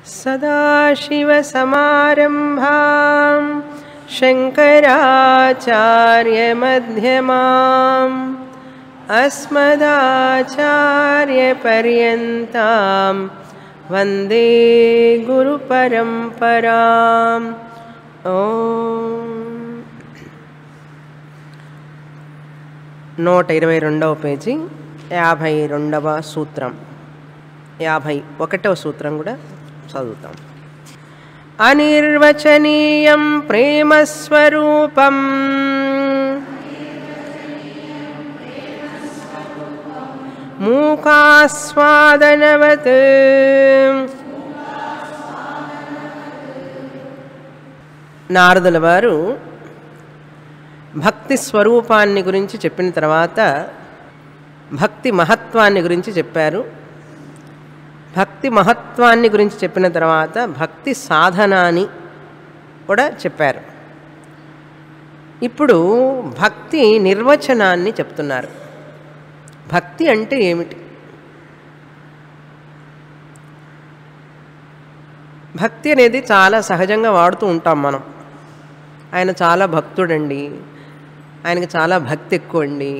सदाशिवसमारम्भां शङ्कराचार्यमध्यमाम् अस्मदाचार्यपर्यन्तां वन्दे गुरुपरम्पराम् ओम 122వ పేజీ 52వ సూత్రం 51వ సూత్రం కూడా చదువుతాం. అనిర్వచనీయం ప్రేమస్వరూపం మూకాస్వాదనవత్ నారదుల వారు భక్తి స్వరూపాన్ని గురించి చెప్పిన తర్వాత భక్తి మహత్వాన్ని గురించి చెప్పారు. భక్తి మహత్వాన్ని గురించి చెప్పిన తర్వాత భక్తి సాధనాన్ని కూడా చెప్పారు. ఇప్పుడు భక్తి నిర్వచనాన్ని చెప్తున్నారు. భక్తి అంటే ఏమిటి? భక్తి అనేది చాలా సహజంగా వాడుతూ ఉంటాం మనం. ఆయన చాలా భక్తుడండి, ఆయనకు చాలా భక్తి ఎక్కువ అండి,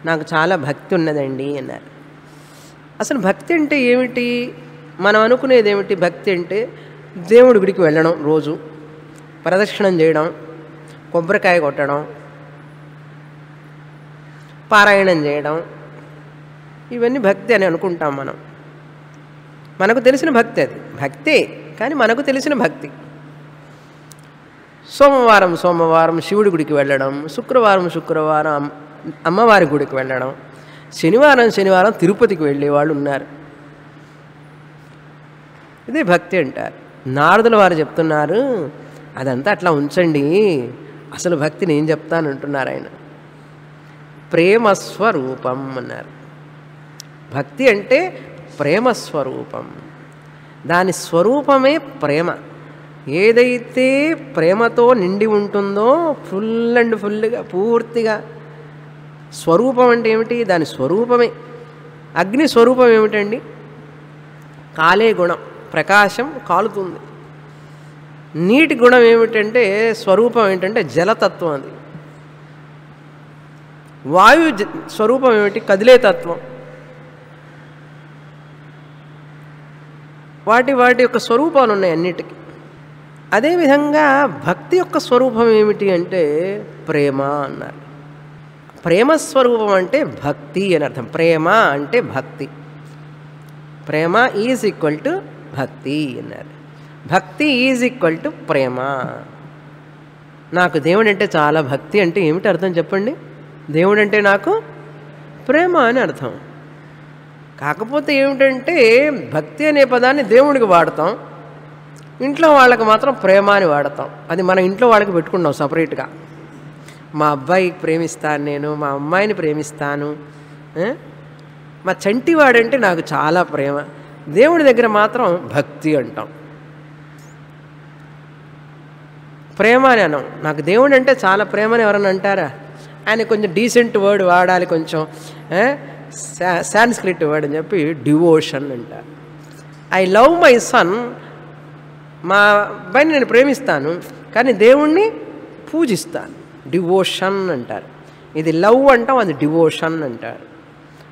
నాకు చాలా భక్తి ఉన్నదండి అన్నారు. అసలు భక్తి అంటే ఏమిటి? మనం అనుకునేది ఏమిటి? భక్తి అంటే దేవుడి గుడికి వెళ్ళడం, రోజు ప్రదక్షిణం చేయడం, కొబ్బరికాయ కొట్టడం, పారాయణం చేయడం, ఇవన్నీ భక్తి అని అనుకుంటాం మనం. మనకు తెలిసిన భక్తి అది భక్తే, కానీ మనకు తెలిసిన భక్తి. సోమవారం సోమవారం శివుడి గుడికి వెళ్ళడం, శుక్రవారం శుక్రవారం అమ్మవారి గుడికి వెళ్ళడం, శనివారం శనివారం తిరుపతికి వెళ్ళేవాళ్ళు ఉన్నారు. ఇదే భక్తి అంటారు. నారదుల వారు చెప్తున్నారు, అదంతా అట్లా ఉంచండి, అసలు భక్తిని ఏం చెప్తానంటున్నారు ఆయన. ప్రేమస్వరూపం అన్నారు. భక్తి అంటే ప్రేమస్వరూపం. దాని స్వరూపమే ప్రేమ. ఏదైతే ప్రేమతో నిండి ఉంటుందో ఫుల్ అండ్ ఫుల్గా పూర్తిగా. స్వరూపం అంటే ఏమిటి? దాని స్వరూపమే. అగ్ని స్వరూపం ఏమిటండి? కాలే గుణం, ప్రకాశం, కాలుతుంది. నీటి గుణం ఏమిటంటే స్వరూపం ఏంటంటే జలతత్వం. అది వాయు స్వరూపం ఏమిటి? కదిలే తత్వం. వాటి వాటి యొక్క స్వరూపాలు ఉన్నాయి అన్నిటికీ. అదేవిధంగా భక్తి యొక్క స్వరూపం ఏమిటి అంటే ప్రేమ అన్నారు. ప్రేమస్వరూపం అంటే భక్తి అని అర్థం. ప్రేమ అంటే భక్తి. ప్రేమ ఈజ్ ఈక్వల్ టు భక్తి అన్నారు. భక్తి ఈజ్ ఈక్వల్ టు ప్రేమ. నాకు దేవుడు అంటే చాలా భక్తి అంటే ఏమిటి అర్థం చెప్పండి? దేవుడు అంటే నాకు ప్రేమ అని అర్థం. కాకపోతే ఏమిటంటే భక్తి అనే పదాన్ని దేవుడికి వాడతాం, ఇంట్లో వాళ్ళకి మాత్రం ప్రేమ అని వాడతాం. అది మన ఇంట్లో వాళ్ళకి పెట్టుకున్నాం సపరేట్గా. మా అబ్బాయికి ప్రేమిస్తాను, నేను మా అమ్మాయిని ప్రేమిస్తాను, మా చంటివాడంటే నాకు చాలా ప్రేమ. దేవుడి దగ్గర మాత్రం భక్తి అంటాం, ప్రేమ అని అనం. నాకు దేవుడు అంటే చాలా ప్రేమని ఎవరన్నా అంటారా? ఆయన కొంచెం డీసెంట్ వర్డ్ వాడాలి, కొంచెం సాంస్క్రిట్ వర్డ్ అని చెప్పి డివోషన్ అంటారు. ఐ లవ్ మై సన్, మా అబ్బాయిని నేను ప్రేమిస్తాను కానీ దేవుణ్ణి పూజిస్తాను, డివోషన్ అంటారు. ఇది లవ్ అంటాం, అది డివోషన్ అంటారు.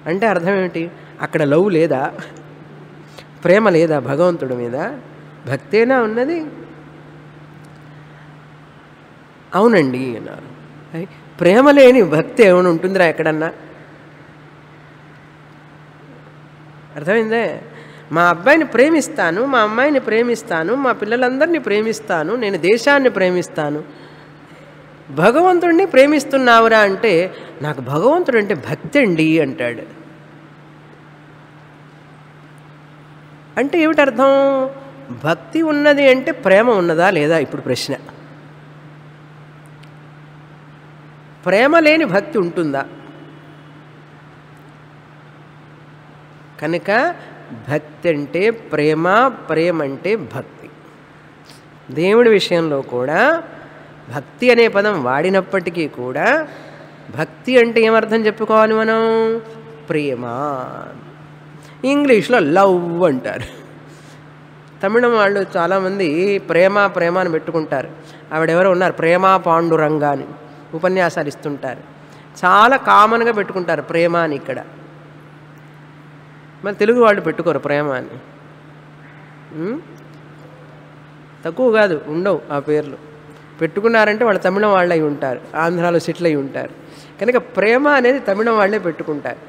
అంటే అర్థం ఏమిటి? అక్కడ లవ్ లేదా, ప్రేమ లేదా భగవంతుడి మీద? భక్తేనా ఉన్నది? అవునండి అన్నారు. ప్రేమ లేని భక్తి ఏమైనా ఉంటుందిరా ఎక్కడన్నా? అర్థమైందే? మా అబ్బాయిని ప్రేమిస్తాను, మా అమ్మాయిని ప్రేమిస్తాను, మా పిల్లలందరినీ ప్రేమిస్తాను, నేను దేశాన్ని ప్రేమిస్తాను, భగవంతుడిని ప్రేమిస్తున్నావురా అంటే నాకు భగవంతుడు అంటే భక్తి అండి అంటాడు. అంటే ఏమిటి అర్థం? భక్తి ఉన్నది అంటే ప్రేమ ఉన్నదా లేదా? ఇప్పుడు ప్రశ్న. ప్రేమ లేని భక్తి ఉంటుందా? కనుక భక్తి అంటే ప్రేమ, ప్రేమ అంటే భక్తి. దేవుడి విషయంలో కూడా భక్తి అనే పదం వాడినప్పటికీ కూడా భక్తి అంటే ఏమర్థం చెప్పుకోవాలి మనం? ప్రేమ. ఇంగ్లీష్లో లవ్ అంటారు. తమిళం వాళ్ళు చాలామంది ప్రేమ ప్రేమ అని పెట్టుకుంటారు. ఆవిడెవరో ఉన్నారు, ప్రేమ పాండురంగ అని ఉపన్యాసాలు ఇస్తుంటారు. చాలా కామన్గా పెట్టుకుంటారు ప్రేమ అని. ఇక్కడ మరి తెలుగు వాళ్ళు పెట్టుకోరు ప్రేమ అని. తక్కువ కాదు, ఉండవు ఆ పేర్లు. పెట్టుకున్నారంటే వాళ్ళు తమిళం వాళ్ళు అయి ఉంటారు, ఆంధ్రాలో సెటిల్ అయి ఉంటారు. కనుక ప్రేమ అనేది తమిళం వాళ్ళే పెట్టుకుంటారు.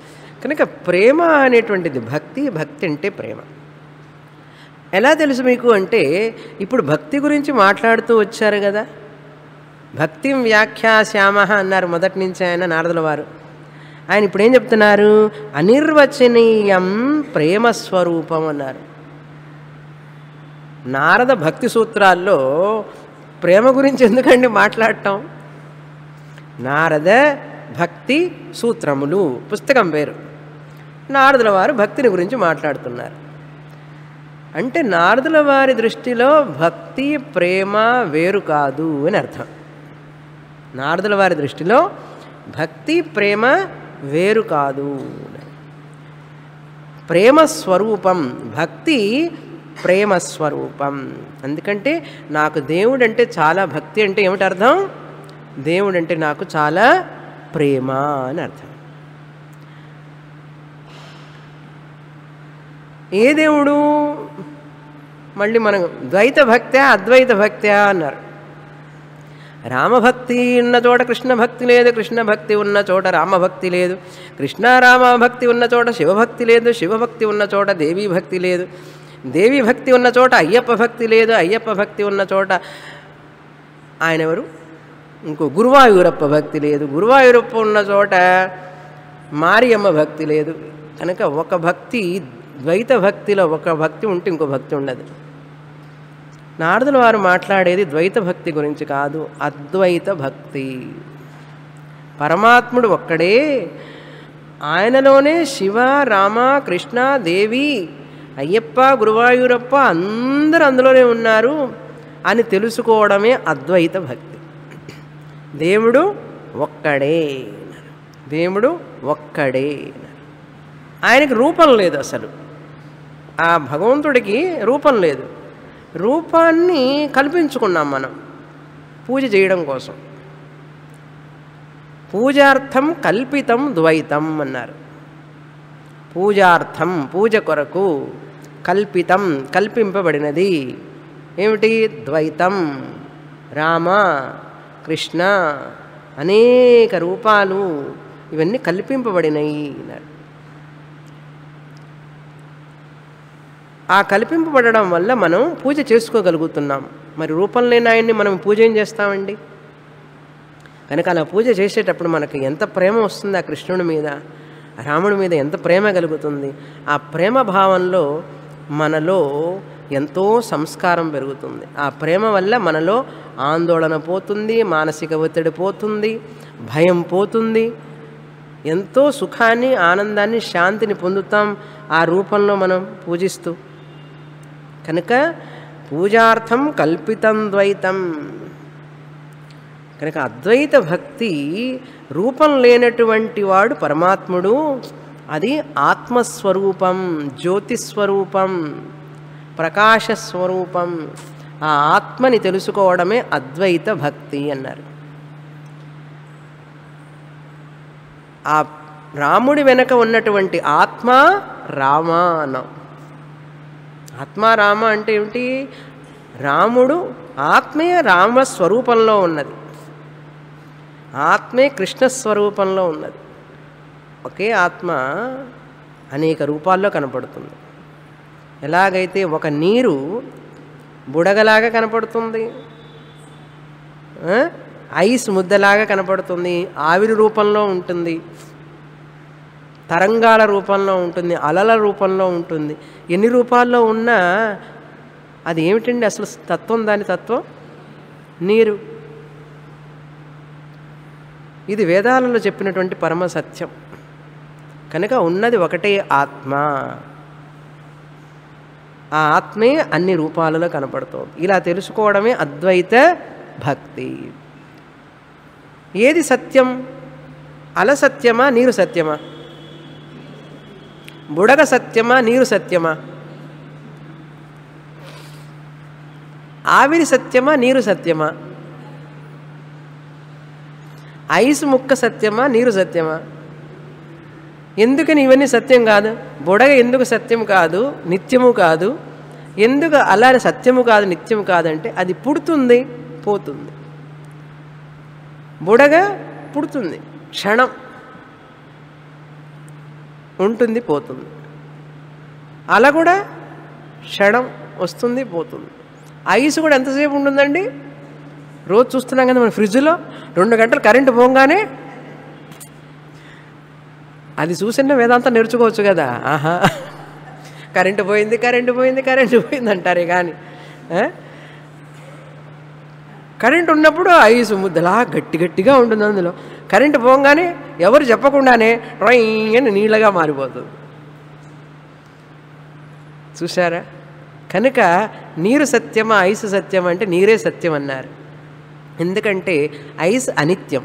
కనుక ప్రేమ అనేటువంటిది భక్తి, భక్తి అంటే ప్రేమ. ఎలా తెలుసు మీకు అంటే, ఇప్పుడు భక్తి గురించి మాట్లాడుతూ వచ్చారు కదా. భక్తిం వ్యాఖ్యాస్యామ అన్నారు మొదటి నుంచి ఆయన నారదుల వారు. ఆయన ఇప్పుడు ఏం చెప్తున్నారు? అనిర్వచనీయం ప్రేమస్వరూపం అన్నారు. నారద భక్తి సూత్రాల్లో ప్రేమ గురించి ఎందుకండి మాట్లాడటం? నారద భక్తి సూత్రములు పుస్తకం పేరు. నారదుల వారు భక్తిని గురించి మాట్లాడుతున్నారు. అంటే నారదుల వారి దృష్టిలో భక్తి ప్రేమ వేరు కాదు అని అర్థం. నారదుల వారి దృష్టిలో భక్తి ప్రేమ వేరు కాదు. ప్రేమస్వరూపం భక్తి, ప్రేమస్వరూపం. ఎందుకంటే నాకు దేవుడంటే చాలా భక్తి అంటే ఏమిటి అర్థం? దేవుడంటే నాకు చాలా ప్రేమ అని అర్థం. ఏ దేవుడు? మళ్ళీ మనం ద్వైత భక్త్యా అద్వైత భక్త్యా అన్నారు. రామభక్తి ఉన్న చోట కృష్ణ భక్తి లేదు, కృష్ణ భక్తి ఉన్న చోట రామభక్తి లేదు, కృష్ణ రామ భక్తి ఉన్న చోట శివభక్తి లేదు, శివభక్తి ఉన్న చోట దేవీ భక్తి లేదు, దేవీ భక్తి ఉన్న చోట అయ్యప్ప భక్తి లేదు, అయ్యప్ప భక్తి ఉన్న చోట ఆయన ఎవరు ఇంకో గురువాయూరప్ప భక్తి లేదు, గురువాయూరప్ప ఉన్న చోట మారియమ్మ భక్తి లేదు. కనుక ఒక భక్తి, ద్వైత భక్తిలో ఒక భక్తి ఉంటే ఇంకో భక్తి ఉండదు. నారదుల వారు మాట్లాడేది ద్వైత భక్తి గురించి కాదు, అద్వైత భక్తి. పరమాత్ముడు ఒక్కడే, ఆయనలోనే శివ రామ కృష్ణ దేవి అయ్యప్ప గురువాయూరప్ప అందరూ అందులోనే ఉన్నారు అని తెలుసుకోవడమే అద్వైత భక్తి. దేవుడు ఒక్కడే, దేవుడు ఒక్కడే. ఆయనకి రూపం లేదు, అసలు ఆ భగవంతుడికి రూపం లేదు. రూపాన్ని కల్పించుకున్నాం మనం పూజ చేయడం కోసం. పూజార్థం కల్పితం ద్వైతం అన్నారు. పూజార్థం పూజ కొరకు, కల్పితం కల్పింపబడినది ఏమిటి? ద్వైతం. రామ కృష్ణ అనేక రూపాలు ఇవన్నీ కల్పింపబడినవి అన్నారు. ఆ కల్పింపబడడం వల్ల మనం పూజ చేసుకోగలుగుతున్నాం. మరి రూపం లేని ఆయన్ని మనం పూజ ఏం చేస్తామండి? కనుక అలా పూజ చేసేటప్పుడు మనకు ఎంత ప్రేమ వస్తుంది ఆ కృష్ణుడి మీద, రాముడి మీద ఎంత ప్రేమ కలుగుతుంది. ఆ ప్రేమ భావంలో మనలో ఎంతో సంస్కారం పెరుగుతుంది. ఆ ప్రేమ వల్ల మనలో ఆందోళన పోతుంది, మానసిక ఒత్తిడి పోతుంది, భయం పోతుంది, ఎంతో సుఖాన్ని ఆనందాన్ని శాంతిని పొందుతాం ఆ రూపంలో మనం పూజిస్తూ. కనుక పూజార్థం కల్పితం ద్వైతం. కనుక అద్వైత భక్తి రూపం లేనటువంటి వాడు పరమాత్ముడు. అది ఆత్మస్వరూపం, జ్యోతిస్వరూపం, ప్రకాశస్వరూపం. ఆ ఆత్మని తెలుసుకోవడమే అద్వైత భక్తి అన్నారు. ఆ రాముడి వెనక ఉన్నటువంటి ఆత్మ రామ అన్నాం. ఆత్మ రామ అంటే ఏమిటి? రాముడు ఆత్మే రామస్వరూపంలో ఉన్నది, ఆత్మే కృష్ణస్వరూపంలో ఉన్నది. ఒకే ఆత్మ అనేక రూపాల్లో కనపడుతుంది. ఎలాగైతే ఒక నీరు బుడగలాగా కనపడుతుంది, ఐస్ ముద్దలాగా కనపడుతుంది, ఆవిరి రూపంలో ఉంటుంది, తరంగాల రూపంలో ఉంటుంది, అలల రూపంలో ఉంటుంది. ఎన్ని రూపాల్లో ఉన్నా అది ఏమిటండి అసలు తత్వం? దాని తత్వం నీరు. ఇది వేదాలలో చెప్పినటువంటి పరమ సత్యం. కనుక ఉన్నది ఒకటే ఆత్మ. ఆ ఆత్మే అన్ని రూపాలలో కనపడుతోంది. ఇలా తెలుసుకోవడమే అద్వైత భక్తి. ఏది సత్యం? అల సత్యమా, నీరు సత్యమా? బుడగ సత్యమా, నీరు సత్యమా? ఆవిరి సత్యమా, నీరు సత్యమా? ఐసు ముక్క సత్యమా, నీరు సత్యమా? ఎందుకని ఇవన్నీ సత్యం కాదు? బుడగ ఎందుకు సత్యం కాదు, నిత్యము కాదు? ఎందుకు అలానే సత్యము కాదు, నిత్యము కాదంటే అది పుడుతుంది, పోతుంది. బుడగ పుడుతుంది, క్షణం ఉంటుంది, పోతుంది. అలా కూడా క్షణం వస్తుంది, పోతుంది. ఐస్ కూడా ఎంతసేపు ఉంటుందండి? రోజు చూస్తున్నాం కదా మన ఫ్రిడ్జ్లో 2 గంటలు కరెంటు పోగానే అది చూసిన వేదాంతం నేర్చుకోవచ్చు కదా. ఆహా, కరెంటు పోయింది, కరెంటు పోయింది, కరెంటు పోయింది అంటారే కానీ కరెంటు ఉన్నప్పుడు ఐసు ముద్దలా గట్టి గట్టిగా ఉంటుంది. అందులో కరెంటు పోగానే ఎవరు చెప్పకుండానే అని నీళ్ళగా మారిపోతుంది. చూసారా? కనుక నీరు సత్యమా, ఐసు సత్యం అంటే నీరే సత్యం అన్నారు. ఎందుకంటే ఐస్ అనిత్యం,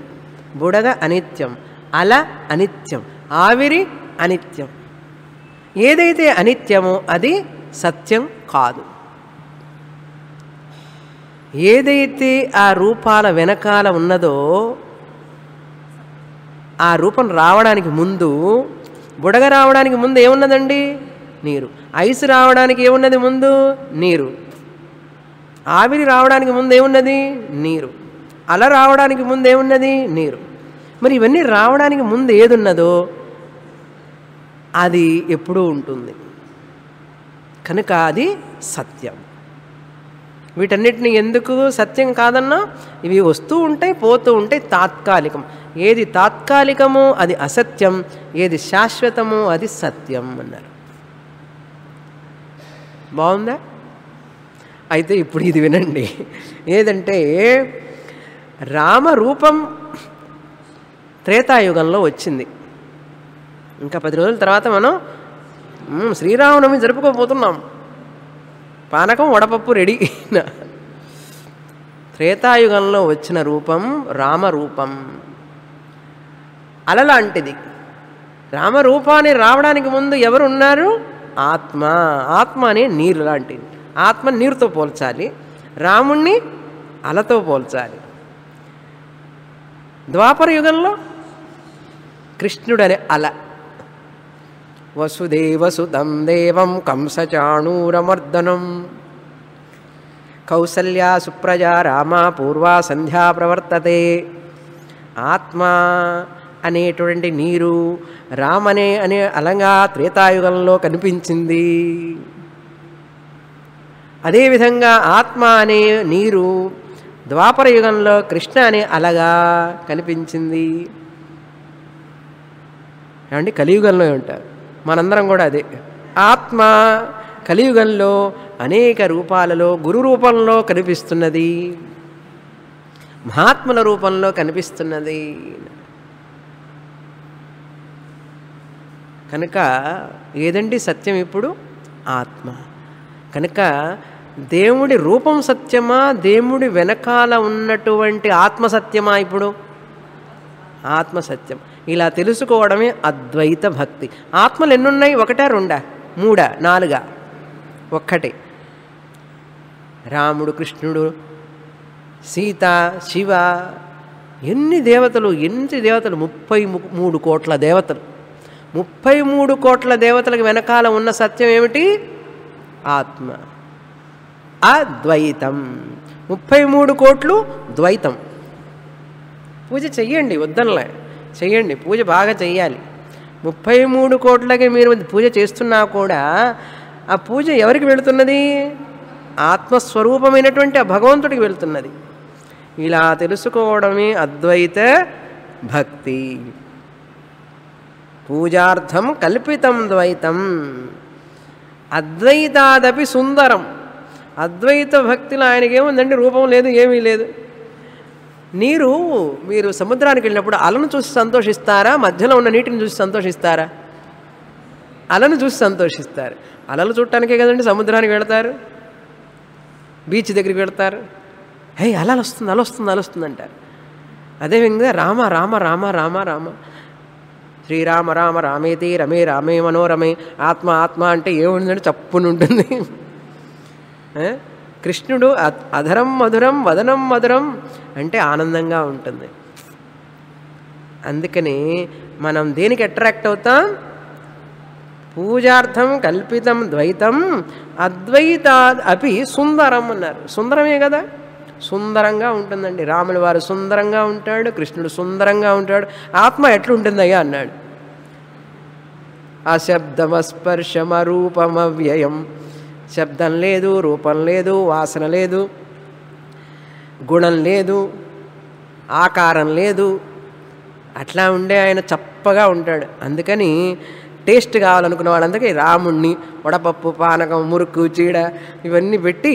బుడగ అనిత్యం, అల అనిత్యం, ఆవిరి అనిత్యం. ఏదైతే అనిత్యమో అది సత్యం కాదు. ఏదైతే ఆ రూపాల వెనకాల ఉన్నదో, ఆ రూపం రావడానికి ముందు, బుడగ రావడానికి ముందు ఏమున్నదండి? నీరు. ఐస్ రావడానికి ఏమున్నది ముందు? నీరు. ఆవిరి రావడానికి ముందు ఏమున్నది? నీరు. అల రావడానికి ముందు ఏమున్నది? నీరు. మరి ఇవన్నీ రావడానికి ముందు ఏదున్నదో అది ఎప్పుడూ ఉంటుంది. కనుక అది సత్యం. వీటన్నిటిని ఎందుకు సత్యం కాదన్నా? ఇవి వస్తూ ఉంటాయి, పోతూ ఉంటాయి, తాత్కాలికం. ఏది తాత్కాలికమో అది అసత్యం, ఏది శాశ్వతమో అది సత్యం అన్నారు. బాగుందా? అయితే ఇప్పుడు ఇది వినండి. ఏదంటే రామరూపం త్రేతాయుగంలో వచ్చింది. ఇంకా 10 రోజుల తర్వాత మనం శ్రీరామనవమి జరుపుకోబోతున్నాం. పానకం, వడపప్పు రెడీ. త్రేతాయుగంలో వచ్చిన రూపం రామరూపం. అలలాంటిది. రామరూపాన్ని రావడానికి ముందు ఎవరు ఉన్నారు? ఆత్మ. ఆత్మ అనే నీరు లాంటిది. ఆత్మ నీరుతో పోల్చాలి, రాముణ్ణి అలతో పోల్చాలి. ద్వాపర యుగంలో కృష్ణుడనే అల. వసుదేవసుతం దేవం కంసచాణూరమర్దనం కౌసల్యా సుప్రజా రామ పూర్వా సంధ్యా ప్రవర్తతే. ఆత్మ అనేటువంటి నీరు రామనే అనే అలంగా త్రేతాయుగంలో కనిపించింది. అదేవిధంగా ఆత్మ అనే నీరు ద్వాపర యుగంలో కృష్ణ అనే అలగా కనిపించింది. ఏమండి? కలియుగంలో ఉంటారు మనందరం కూడా అదే. ఆత్మ కలియుగంలో అనేక రూపాలలో గురు రూపంలో కనిపిస్తున్నది, మహాత్ముల రూపంలో కనిపిస్తున్నది. కనుక ఏదండి సత్యం ఇప్పుడు? ఆత్మ. కనుక దేవుడి రూపం సత్యమా, దేవుడి వెనకాల ఉన్నటువంటి ఆత్మ సత్యమా? ఇప్పుడు ఆత్మ సత్యం. ఇలా తెలుసుకోవడమే అద్వైత భక్తి. ఆత్మలు ఎన్నున్నాయి? 1, 2, 3, 4? ఒక్కటే. రాముడు, కృష్ణుడు, సీత, శివ, ఎన్ని దేవతలు, 33 కోట్ల దేవతలు. 33 కోట్ల దేవతలకు వెనకాల ఉన్న సత్యం ఏమిటి? ఆత్మ. అద్వైతం. 33 కోట్లు ద్వైతం. పూజ చెయ్యండి, వద్దనలే, చెయ్యండి, పూజ బాగా చెయ్యాలి. 33 కోట్లకి మీరు పూజ చేస్తున్నా కూడా ఆ పూజ ఎవరికి వెళుతున్నది? ఆత్మస్వరూపమైనటువంటి ఆ భగవంతుడికి వెళుతున్నది. ఇలా తెలుసుకోవడమే అద్వైత భక్తి. పూజార్థం కల్పితం ద్వైతం అద్వైతాదపి సుందరం. అద్వైత భక్తిలో ఆయనకేముందండి? రూపం లేదు, ఏమీ లేదు. మీరు సముద్రానికి వెళ్ళినప్పుడు అలను చూసి సంతోషిస్తారా, మధ్యలో ఉన్న నీటిని చూసి సంతోషిస్తారా? అలను చూసి సంతోషిస్తారు. అలలు చూడటానికే కదండి సముద్రానికి వెళతారు, బీచ్ దగ్గరికి వెళతారు. హే, అలలు వస్తుంది, అల వస్తుంది, అల వస్తుంది అంటారు. అదేవిధంగా రామ రామ రామ రామ రామ, శ్రీరామ రామ రామేతి రమే రామే మనోరమే. ఆత్మ ఆత్మ అంటే ఏముందంటే చప్పుని ఉంటుంది. కృష్ణుడు అధరం మధురం వదనం మధురం అంటే ఆనందంగా ఉంటుంది. అందుకని మనం దేనికి అట్రాక్ట్ అవుతాం? పూజార్థం కల్పితం ద్వైతం అద్వైతాద్ అపి సుందరం అన్నారు. సుందరమే కదా, సుందరంగా ఉంటుందండి. రాముల వారు సుందరంగా ఉంటాడు, కృష్ణుడు సుందరంగా ఉంటాడు. ఆత్మ ఎట్లుంటుందయ్యా అన్నాడు. అశబ్దమస్పర్శమరూపమవ్యయం. శబ్దం లేదు, రూపం లేదు, వాసన లేదు, గుణం లేదు, ఆకారం లేదు. అట్లా ఉండే ఆయన చప్పగా ఉంటాడు. అందుకని టేస్ట్ కావాలనుకున్న వాళ్ళందరికీ రాముణ్ణి వడపప్పు, పానకం, మురుకు, చీడ ఇవన్నీ పెట్టి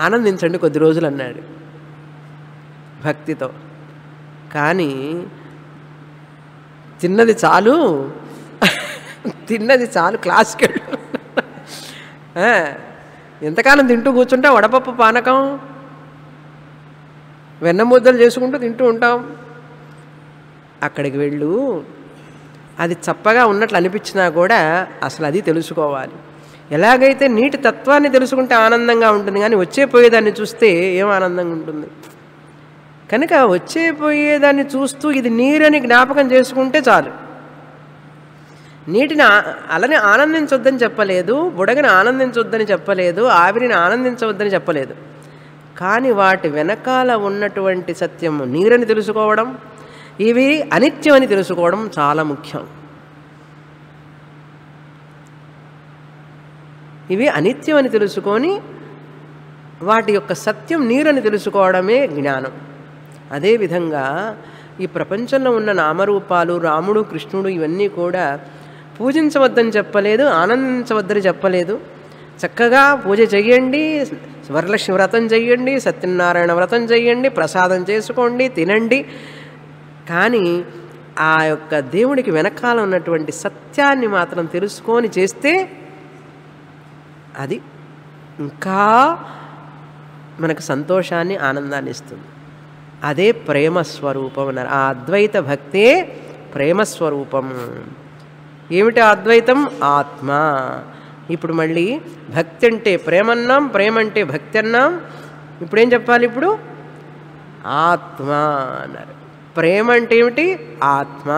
ఆనందించండి కొద్ది రోజులు అన్నాడు భక్తితో. కానీ తిన్నది చాలు, తిన్నది చాలు, క్లాస్కి వెళ్ళు. ఎంతకాలం తింటూ కూర్చుంటాం వడపప్పు, పానకం, వెన్న ముద్దలు చేసుకుంటూ తింటూ ఉంటాం. అక్కడికి వెళ్ళు, అది చప్పగా ఉన్నట్లు అనిపించినా కూడా అసలు అది తెలుసుకోవాలి. ఎలాగైతే నీటి తత్వాన్ని తెలుసుకుంటే ఆనందంగా ఉంటుంది, కానీ వచ్చేపోయేదాన్ని చూస్తే ఏం ఆనందంగా ఉంటుంది. కనుక వచ్చేపోయేదాన్ని చూస్తూ ఇది నీరని జ్ఞాపకం చేసుకుంటే చాలు. నీటిని అలని ఆనందించొద్దని చెప్పలేదు, బుడగని ఆనందించొద్దని చెప్పలేదు, ఆవిరిని ఆనందించవద్దని చెప్పలేదు. కానీ వాటి వెనకాల ఉన్నటువంటి సత్యం నీరని తెలుసుకోవడం, ఇవి అనిత్యమని తెలుసుకోవడం చాలా ముఖ్యం. ఇవి అనిత్యమని తెలుసుకొని వాటి యొక్క సత్యం నీరని తెలుసుకోవడమే జ్ఞానం. అదేవిధంగా ఈ ప్రపంచంలో ఉన్న నామరూపాలు, రాముడు, కృష్ణుడు ఇవన్నీ కూడా పూజించవద్దని చెప్పలేదు, ఆనందించవద్దని చెప్పలేదు. చక్కగా పూజ చెయ్యండి, వరలక్ష్మి వ్రతం చెయ్యండి, సత్యనారాయణ వ్రతం చెయ్యండి, ప్రసాదం చేసుకోండి, తినండి. కానీ ఆ యొక్క దేవుడికి వెనకాల ఉన్నటువంటి సత్యాన్ని మాత్రం తెలుసుకొని చేస్తే అది ఇంకా మనకు సంతోషాన్ని, ఆనందాన్ని ఇస్తుంది. అదే ప్రేమస్వరూపం అన్నారు. ఆ అద్వైత భక్తే ప్రేమస్వరూపం. ఏమిటి అద్వైతం? ఆత్మ. ఇప్పుడు మళ్ళీ భక్తి అంటే ప్రేమ అన్నాం, ప్రేమ అంటే భక్తి అన్నాం. ఇప్పుడేం చెప్పాలి? ఇప్పుడు ఆత్మ అన్నారు. ప్రేమ అంటే ఏమిటి? ఆత్మ.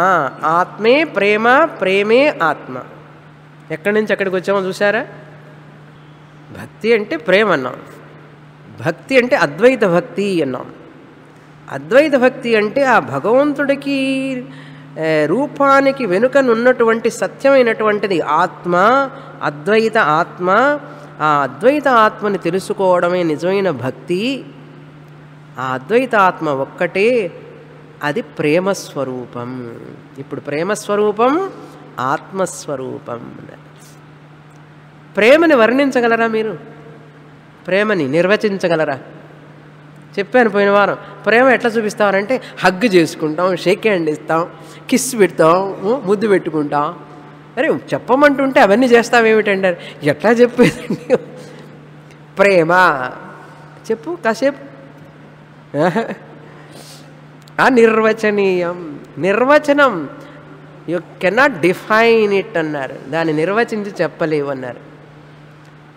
ఆత్మే ప్రేమ, ప్రేమే ఆత్మ. ఎక్కడి నుంచి ఎక్కడికి వచ్చామో చూసారా? భక్తి అంటే ప్రేమ అన్నాం, భక్తి అంటే అద్వైత భక్తి అన్నాం. అద్వైత భక్తి అంటే ఆ భగవంతుడికి రూపానికి వెనుకనున్నటువంటి సత్యమైనటువంటిది ఆత్మ, అద్వైత ఆత్మ. ఆ అద్వైత ఆత్మని తెలుసుకోవడమే నిజమైన భక్తి. ఆ అద్వైత ఆత్మ ఒక్కటే, అది ప్రేమస్వరూపం. ఇప్పుడు ప్రేమస్వరూపం, ఆత్మస్వరూపం. ప్రేమని వర్ణించగలరా మీరు? ప్రేమని నిర్వచించగలరా? చెప్పాను పోయిన వారం. ప్రేమ ఎట్లా చూపిస్తామంటే హగ్ చేసుకుంటాం, షేక్ హ్యాండ్ ఇస్తాం, కిస్ పెడతాం, ముద్దు పెట్టుకుంటాం. అరే చెప్పమంటుంటే అవన్నీ చేస్తామేమిటంటారు. ఎట్లా చెప్పేదండి ప్రేమ? చెప్పు కాసేపు. అనిర్వచనీయం. నిర్వచనం యు కెనాట్ డిఫైన్ ఇట్ అన్నారు. దాన్ని నిర్వచించి చెప్పలేవు అన్నారు.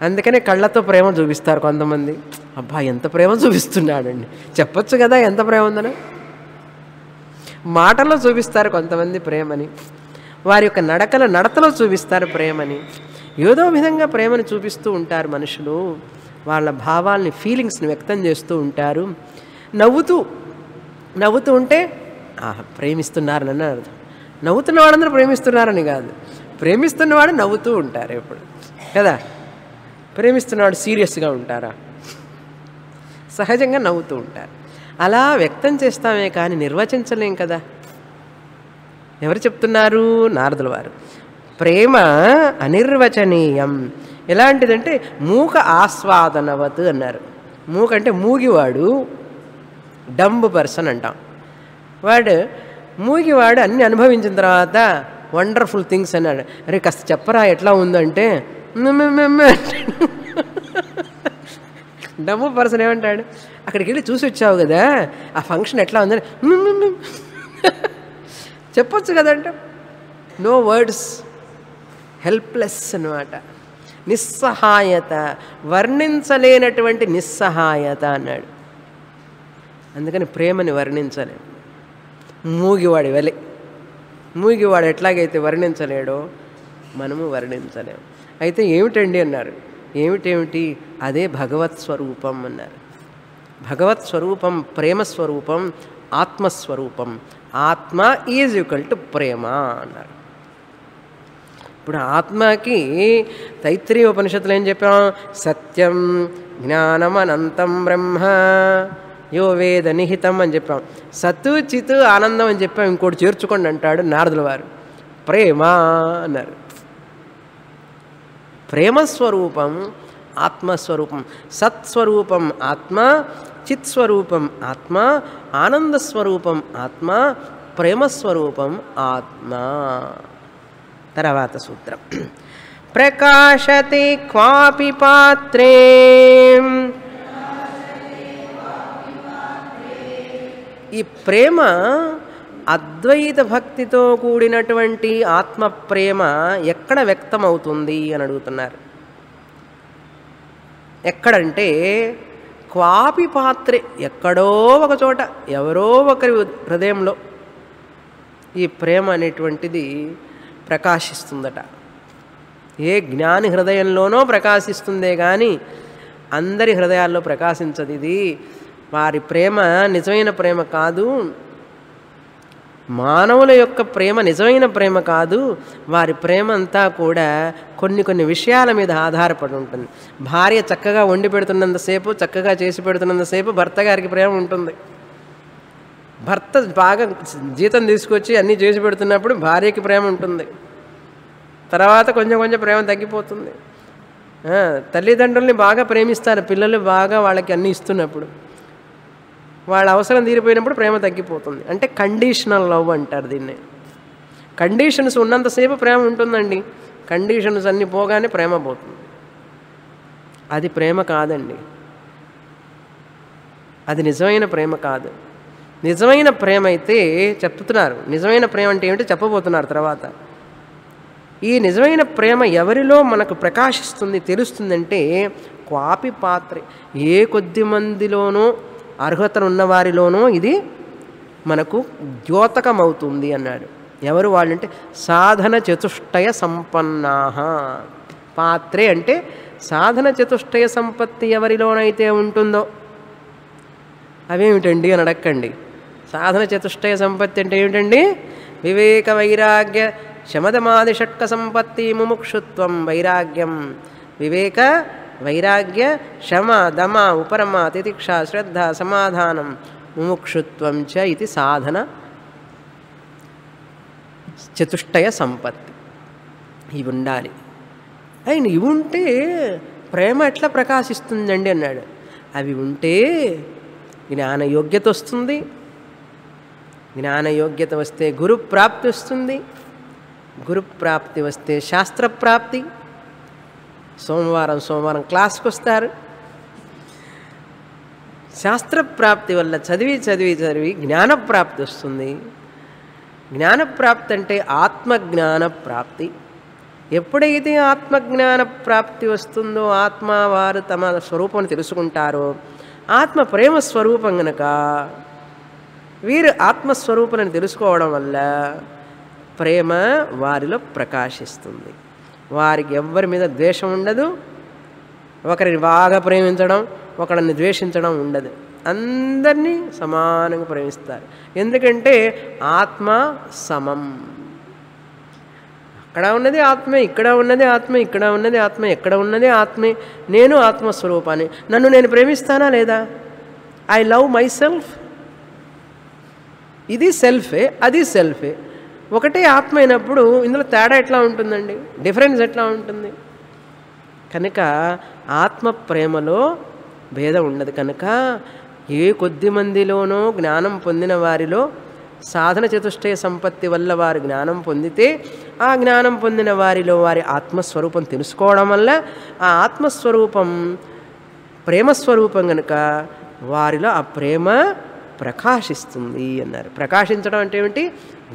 అందుకనే కళ్ళతో ప్రేమ చూపిస్తారు కొంతమంది. అబ్బా ఎంత ప్రేమ చూపిస్తున్నాడండి, చెప్పొచ్చు కదా ఎంత ప్రేమ ఉందని. మాటల్లో చూపిస్తారు కొంతమంది ప్రేమని, వారి యొక్క నడతలో చూపిస్తారు ప్రేమని. ఏదో విధంగా ప్రేమని చూపిస్తూ ఉంటారు మనుషులు. వాళ్ళ భావాల్ని, ఫీలింగ్స్ని వ్యక్తం చేస్తూ ఉంటారు. నవ్వుతూ ఉంటే ప్రేమిస్తున్నారని అర్థం. నవ్వుతున్న వాళ్ళందరూ ప్రేమిస్తున్నారని కాదు, ప్రేమిస్తున్నవాడు నవ్వుతూ ఉంటారు ఎప్పుడు కదా. ప్రేమిస్తున్నవాడు సీరియస్గా ఉంటారా? సహజంగా నవ్వుతూ ఉంటారు. అలా వ్యక్తం చేస్తామే కానీ నిర్వచించలేం కదా. ఎవరు చెప్తున్నారు? నారదుల వారు. ప్రేమ అనిర్వచనీయం. ఎలాంటిదంటే మూక ఆస్వాదనవత్ అన్నారు. మూక అంటే మూగివాడు, డంబ్ పర్సన్ అంటాం. మూగివాడు అన్ని అనుభవించిన తర్వాత వండర్ఫుల్ థింగ్స్ అన్నాడు. అరే కాస్త చెప్పరా ఎట్లా ఉందంటే డంబ్ పర్సన్ ఏమంటాడు? అక్కడికి వెళ్ళి చూసి వచ్చావు కదా, ఆ ఫంక్షన్ ఎట్లా ఉందని చెప్పొచ్చు కదంట. నో వర్డ్స్, హెల్ప్లెస్ అనమాట. నిస్సహాయత, వర్ణించలేనటువంటి నిస్సహాయత అన్నాడు. అందుకని ప్రేమని వర్ణించలేము. మూగివాడి వలె, మూగివాడు ఎట్లాగైతే వర్ణించలేడో మనము వర్ణించలేము. అయితే ఏమిటండి అన్నారు. ఏమిటేమిటి? అదే భగవత్ స్వరూపం అన్నారు. భగవత్ స్వరూపం ప్రేమస్వరూపం, ఆత్మస్వరూపం. ఆత్మ ఈజ్ ఈక్వల్ టు ప్రేమ అన్నారు. ఇప్పుడు ఆత్మకి తైత్రీయ ఉపనిషత్తులు ఏం చెప్పాం? సత్యం జ్ఞానం అనంతం బ్రహ్మ యో వేద నిహితం అని చెప్పాం. సత్తు చిత్ ఆనందం అని చెప్పాం. ఇంకోటి చేర్చుకోండి అంటాడు నారదుల వారు, ప్రేమ అన్నారు. ప్రేమస్వరూపం ఆత్మస్వరూపం, సత్స్వరూపం ఆత్మ, చిత్స్వరూపం ఆత్మ, ఆనందస్వరూపం ఆత్మ, ప్రేమస్వరూపం ఆత్మ. తర్వాత సూత్రం, ప్రకాశతే క్వాపి పాత్రే ఈ ప్రేమ అద్వైత భక్తితో కూడినటువంటి ఆత్మ ప్రేమ ఎక్కడ వ్యక్తమవుతుంది అని అడుగుతున్నారు. ఎక్కడంటే క్వాపి పాత్రే, ఎక్కడో ఒక చోట, ఎవరో ఒకరి హృదయంలో ఈ ప్రేమ అనేటువంటిది ప్రకాశిస్తుందట. ఏ జ్ఞాని హృదయంలోనో ప్రకాశిస్తుందే కానీ అందరి హృదయాల్లో ప్రకాశించదు. ఇది వారి ప్రేమ నిజమైన ప్రేమ కాదు, మానవుల యొక్క ప్రేమ నిజమైన ప్రేమ కాదు. వారి ప్రేమ అంతా కూడా కొన్ని కొన్ని విషయాల మీద ఆధారపడి ఉంటుంది. భార్య చక్కగా వండి పెడుతున్నంతసేపు, చక్కగా చేసి పెడుతున్నంతసేపు భర్త గారికి ప్రేమ ఉంటుంది. భర్త బాగా జీతం తీసుకొచ్చి అన్నీ చేసి పెడుతున్నప్పుడు భార్యకి ప్రేమ ఉంటుంది. తర్వాత కొంచెం కొంచెం ప్రేమ తగ్గిపోతుంది. తల్లిదండ్రుల్ని బాగా ప్రేమిస్తారు పిల్లలు, బాగా వాళ్ళకి అన్నీ ఇస్తున్నప్పుడు. వాళ్ళ అవసరం తీరిపోయినప్పుడు ప్రేమ తగ్గిపోతుంది. అంటే కండిషనల్ లవ్ అంటారు దీన్ని. కండిషన్స్ ఉన్నంతసేపు ప్రేమ ఉంటుందండి, కండిషన్స్ అన్నీ పోగానే ప్రేమ పోతుంది. అది ప్రేమ కాదండి, అది నిజమైన ప్రేమ కాదు. నిజమైన ప్రేమ అయితే చెప్తున్నారు. నిజమైన ప్రేమ అంటే ఏమిటో చెప్పబోతున్నారు తర్వాత. ఈ నిజమైన ప్రేమ ఎవరిలో మనకు ప్రకాశిస్తుంది, తెలుస్తుందంటే క్వాపి పాత్రే, ఏ కొద్ది మందిలోనో అర్హతను ఉన్నవారిలోనూ ఇది మనకు ద్యోతకమవుతుంది అన్నాడు. ఎవరు వాళ్ళంటే సాధన చతుష్టయ సంపన్నాః. పాత్రే అంటే సాధన చతుష్టయ సంపత్తి ఎవరిలోనైతే ఉంటుందో. అవేమిటండి అని అడక్కండి. సాధన చతుష్టయ సంపత్తి అంటే ఏమిటండి? వివేక వైరాగ్య శమదమాది షట్క సంపత్తి, ముముక్షుత్వం వైరాగ్యం. వివేక వైరాగ్య శమ దమ ఉపరమ తితిక్ష శ్రద్ధ సమాధానం ముముక్షుత్వం చ ఇది సాధన చతుష్టయ సంపత్తి. ఇవి ఉండాలి. అయిన ఇవి ఉంటే ప్రేమ ఎట్లా ప్రకాశిస్తుందండి అన్నాడు. అవి ఉంటే జ్ఞాన యోగ్యత వస్తుంది. జ్ఞాన యోగ్యత వస్తే గురు ప్రాప్తి వస్తుంది. గురు ప్రాప్తి వస్తే శాస్త్రప్రాప్తి. సోమవారం సోమవారం క్లాస్కి వస్తారు. శాస్త్రప్రాప్తి వల్ల చదివి చదివి చదివి జ్ఞానప్రాప్తి వస్తుంది. జ్ఞానప్రాప్తి అంటే ఆత్మజ్ఞాన ప్రాప్తి. ఎప్పుడైతే ఆత్మజ్ఞాన ప్రాప్తి వస్తుందో, ఆత్మ వారు తమ స్వరూపం తెలుసుకుంటారో, ఆత్మ ప్రేమ స్వరూపం గనక వీరు ఆత్మస్వరూపాన్ని తెలుసుకోవడం వల్ల ప్రేమ వారిలో ప్రకాశిస్తుంది. వారికి ఎవ్వరి మీద ద్వేషం ఉండదు. ఒకరిని బాగా ప్రేమించడం, ఒకరిని ద్వేషించడం ఉండదు. అందరినీ సమానంగా ప్రేమిస్తారు. ఎందుకంటే ఆత్మ సమం. అక్కడ ఉన్నది ఆత్మే, ఇక్కడ ఉన్నది ఆత్మే, ఇక్కడ ఉన్నది ఆత్మే, ఎక్కడ ఉన్నది ఆత్మే. నేను ఆత్మస్వరూపాన్ని. నన్ను నేను ప్రేమిస్తానా లేదా? I love my self. ఇది సెల్ఫే, అది సెల్ఫే. ఒకటే ఆత్మ అయినప్పుడు ఇందులో తేడా ఎట్లా ఉంటుందండి? డిఫరెన్స్ ఎట్లా ఉంటుంది? కనుక ఆత్మ ప్రేమలో భేదం ఉండదు. కనుక ఏ కొద్ది మందిలోనో జ్ఞానం పొందిన వారిలో సాధన చతుష్టయ సంపత్తి వల్ల వారు జ్ఞానం పొందితే, ఆ జ్ఞానం పొందిన వారిలో వారి ఆత్మస్వరూపం తెలుసుకోవడం వల్ల ఆ ఆత్మస్వరూపం ప్రేమస్వరూపం కనుక వారిలో ఆ ప్రేమ ప్రకాశిస్తుంది అన్నారు. ప్రకాశించడం అంటే ఏమిటి?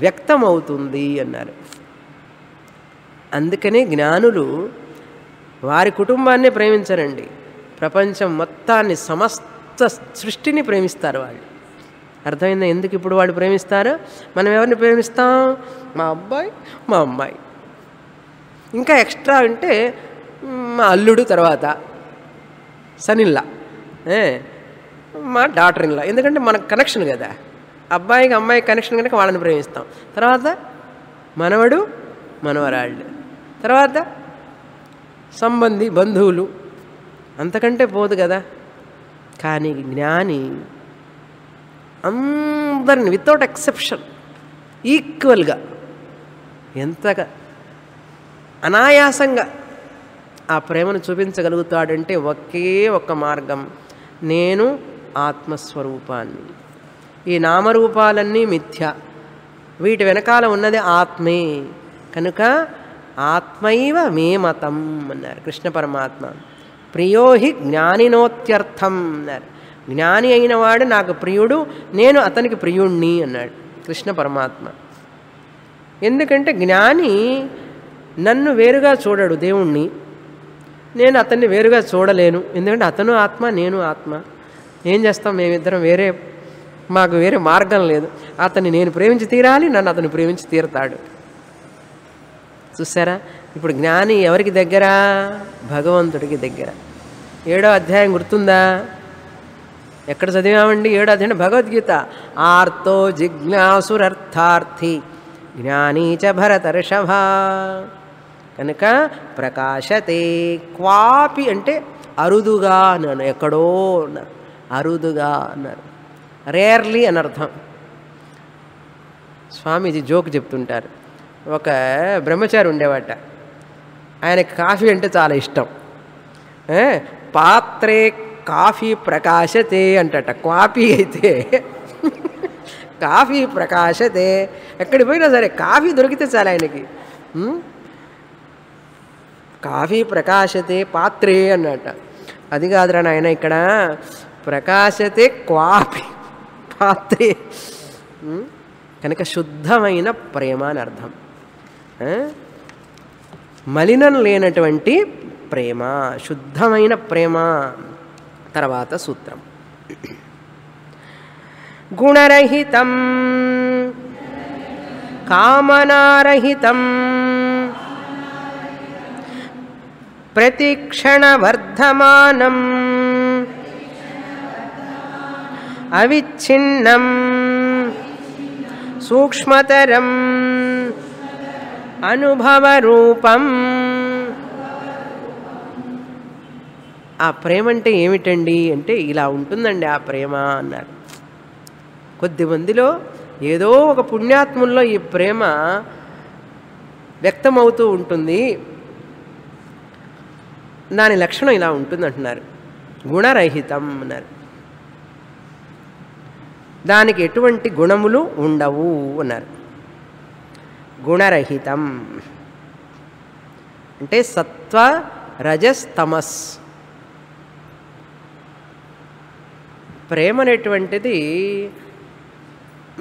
వ్యక్తమవుతుంది అన్నారు. అందుకనే జ్ఞానులు వారి కుటుంబాన్ని ప్రేమించరండి, ప్రపంచం మొత్తాన్ని, సమస్త సృష్టిని ప్రేమిస్తారు వాళ్ళు. అర్థమైందా ఎందుకు ఇప్పుడు వాళ్ళు ప్రేమిస్తారు? మనం ఎవరిని ప్రేమిస్తాం? మా అబ్బాయి, మా అమ్మాయి, ఇంకా ఎక్స్ట్రా అంటే మా అల్లుడు, తర్వాత సనిల్లా, మా డాటర్ ఇన్లా. ఎందుకంటే మనకు కనెక్షన్ కదా, అబ్బాయికి అమ్మాయి కనెక్షన్ కనుక వాళ్ళని ప్రేమిస్తాం. తర్వాత మనవడు, మనవరాళ్ళు, తర్వాత సంబంధి, బంధువులు, అంతకంటే పోదు కదా. కానీ జ్ఞాని అందరిని వితౌట్ ఎక్సెప్షన్ ఈక్వల్గా, ఎంతగా అనాయాసంగా ఆ ప్రేమను చూపించగలుగుతాడంటే ఒకే ఒక్క మార్గం, నేను ఆత్మస్వరూపాన్ని. ఈ నామరూపాలన్నీ మిథ్య, వీటి వెనకాల ఉన్నది ఆత్మే కనుక ఆత్మైవ మే మతం అన్నారు కృష్ణ పరమాత్మ. ప్రియో హి జ్ఞానినోత్యర్థం అన్నారు. జ్ఞాని అయిన వాడు నాకు ప్రియుడు, నేను అతనికి ప్రియుణ్ణి అన్నాడు కృష్ణ పరమాత్మ. ఎందుకంటే జ్ఞాని నన్ను వేరుగా చూడడు, దేవుణ్ణి, నేను అతన్ని వేరుగా చూడలేను. ఎందుకంటే అతను ఆత్మ, నేను ఆత్మ. ఏం చేస్తాం మేమిద్దరం, మాకు వేరే మార్గం లేదు. అతన్ని నేను ప్రేమించి తీరాలి, నన్ను అతను ప్రేమించి తీరుతాడు. చూసారా? ఇప్పుడు జ్ఞాని ఎవరికి దగ్గర? భగవంతుడికి దగ్గర. 7వ అధ్యాయం గుర్తుందా? ఎక్కడ చదివామండి? 7వ అధ్యాయం భగవద్గీత. ఆర్తో జిజ్ఞాసురర్థార్థి జ్ఞానీ చ భరతర్షభ. కనుక ప్రకాశతే. క్వాపి అంటే అరుదుగా అన్నాను, ఎక్కడో అన్నారు, అరుదుగా అన్నారు, రేర్లీ అని అర్థం. స్వామీజీ జోక్ చెప్తుంటారు. ఒక బ్రహ్మచారి ఉండేవాట, ఆయనకి కాఫీ అంటే చాలా ఇష్టం. పాత్రే కాఫీ ప్రకాశతే అంటట. క్వాపీ అయితే కాఫీ ప్రకాశతే. ఎక్కడికి పోయినా సరే కాఫీ దొరికితే చాలా ఆయనకి. కాఫీ ప్రకాశతే పాత్రే అన్నట. అది కాదురా నాయన, ఇక్కడ ప్రకాశతే క్వాపి పాత్రే. కనుక శుద్ధమైన ప్రేమ అని అర్థం. మలినం లేనటువంటి ప్రేమ, శుద్ధమైన ప్రేమ. తర్వాత సూత్రం, గుణరహితం కామనారహితం ప్రతిక్షణవర్ధమానం అవిచ్ఛిన్నం సూక్ష్మతరం అనుభవరూపం. ఆ ప్రేమ అంటే ఏమిటండి అంటే ఇలా ఉంటుందండి ఆ ప్రేమ అన్నారు. కొద్దిమందిలో ఏదో ఒక పుణ్యాత్ముల్లో ఈ ప్రేమ వ్యక్తమవుతూ ఉంటుంది. దాని లక్షణం ఇలా ఉంటుంది అంటున్నారు. గుణరహితం అన్నారు. దానికి ఎటువంటి గుణములు ఉండవు అన్నారు. గుణరహితం అంటే సత్వ రజస్ తమస్. ప్రేమ అనేటువంటిది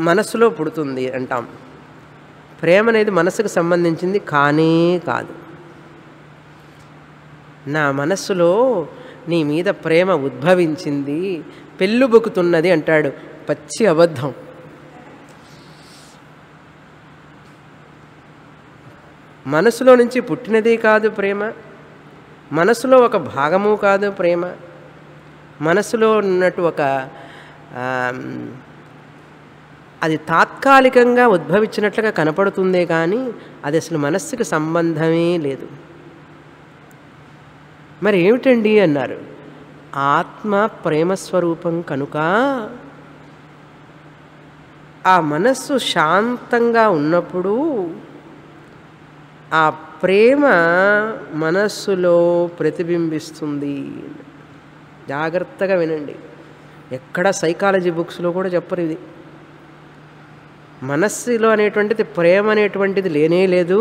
మనసులో పుడుతుంది అంటాం. ప్రేమ అనేది మనసుకు సంబంధించింది కానే కాదు. నా మనస్సులో నీ మీద ప్రేమ ఉద్భవించింది, పెళ్ళుబుకుతున్నది అంటాడు. పచ్చి అబద్ధం. మనసులో నుంచి పుట్టినది కాదు ప్రేమ, మనసులో ఒక భాగము కాదు ప్రేమ. మనసులో ఉన్నట్టు ఒక అది తాత్కాలికంగా ఉద్భవించినట్లుగా కనపడుతుందే కానీ అది అసలు మనస్సుకు సంబంధమే లేదు. మరి ఏమిటండి అన్నారు. ఆత్మ ప్రేమస్వరూపం కనుక ఆ మనస్సు శాంతంగా ఉన్నప్పుడు ఆ ప్రేమ మనస్సులో ప్రతిబింబిస్తుంది. జాగ్రత్తగా వినండి, ఎక్కడ సైకాలజీ బుక్స్లో కూడా చెప్పరు ఇది. మనస్సులో అనేటువంటిది ప్రేమ అనేటువంటిది లేనే లేదు.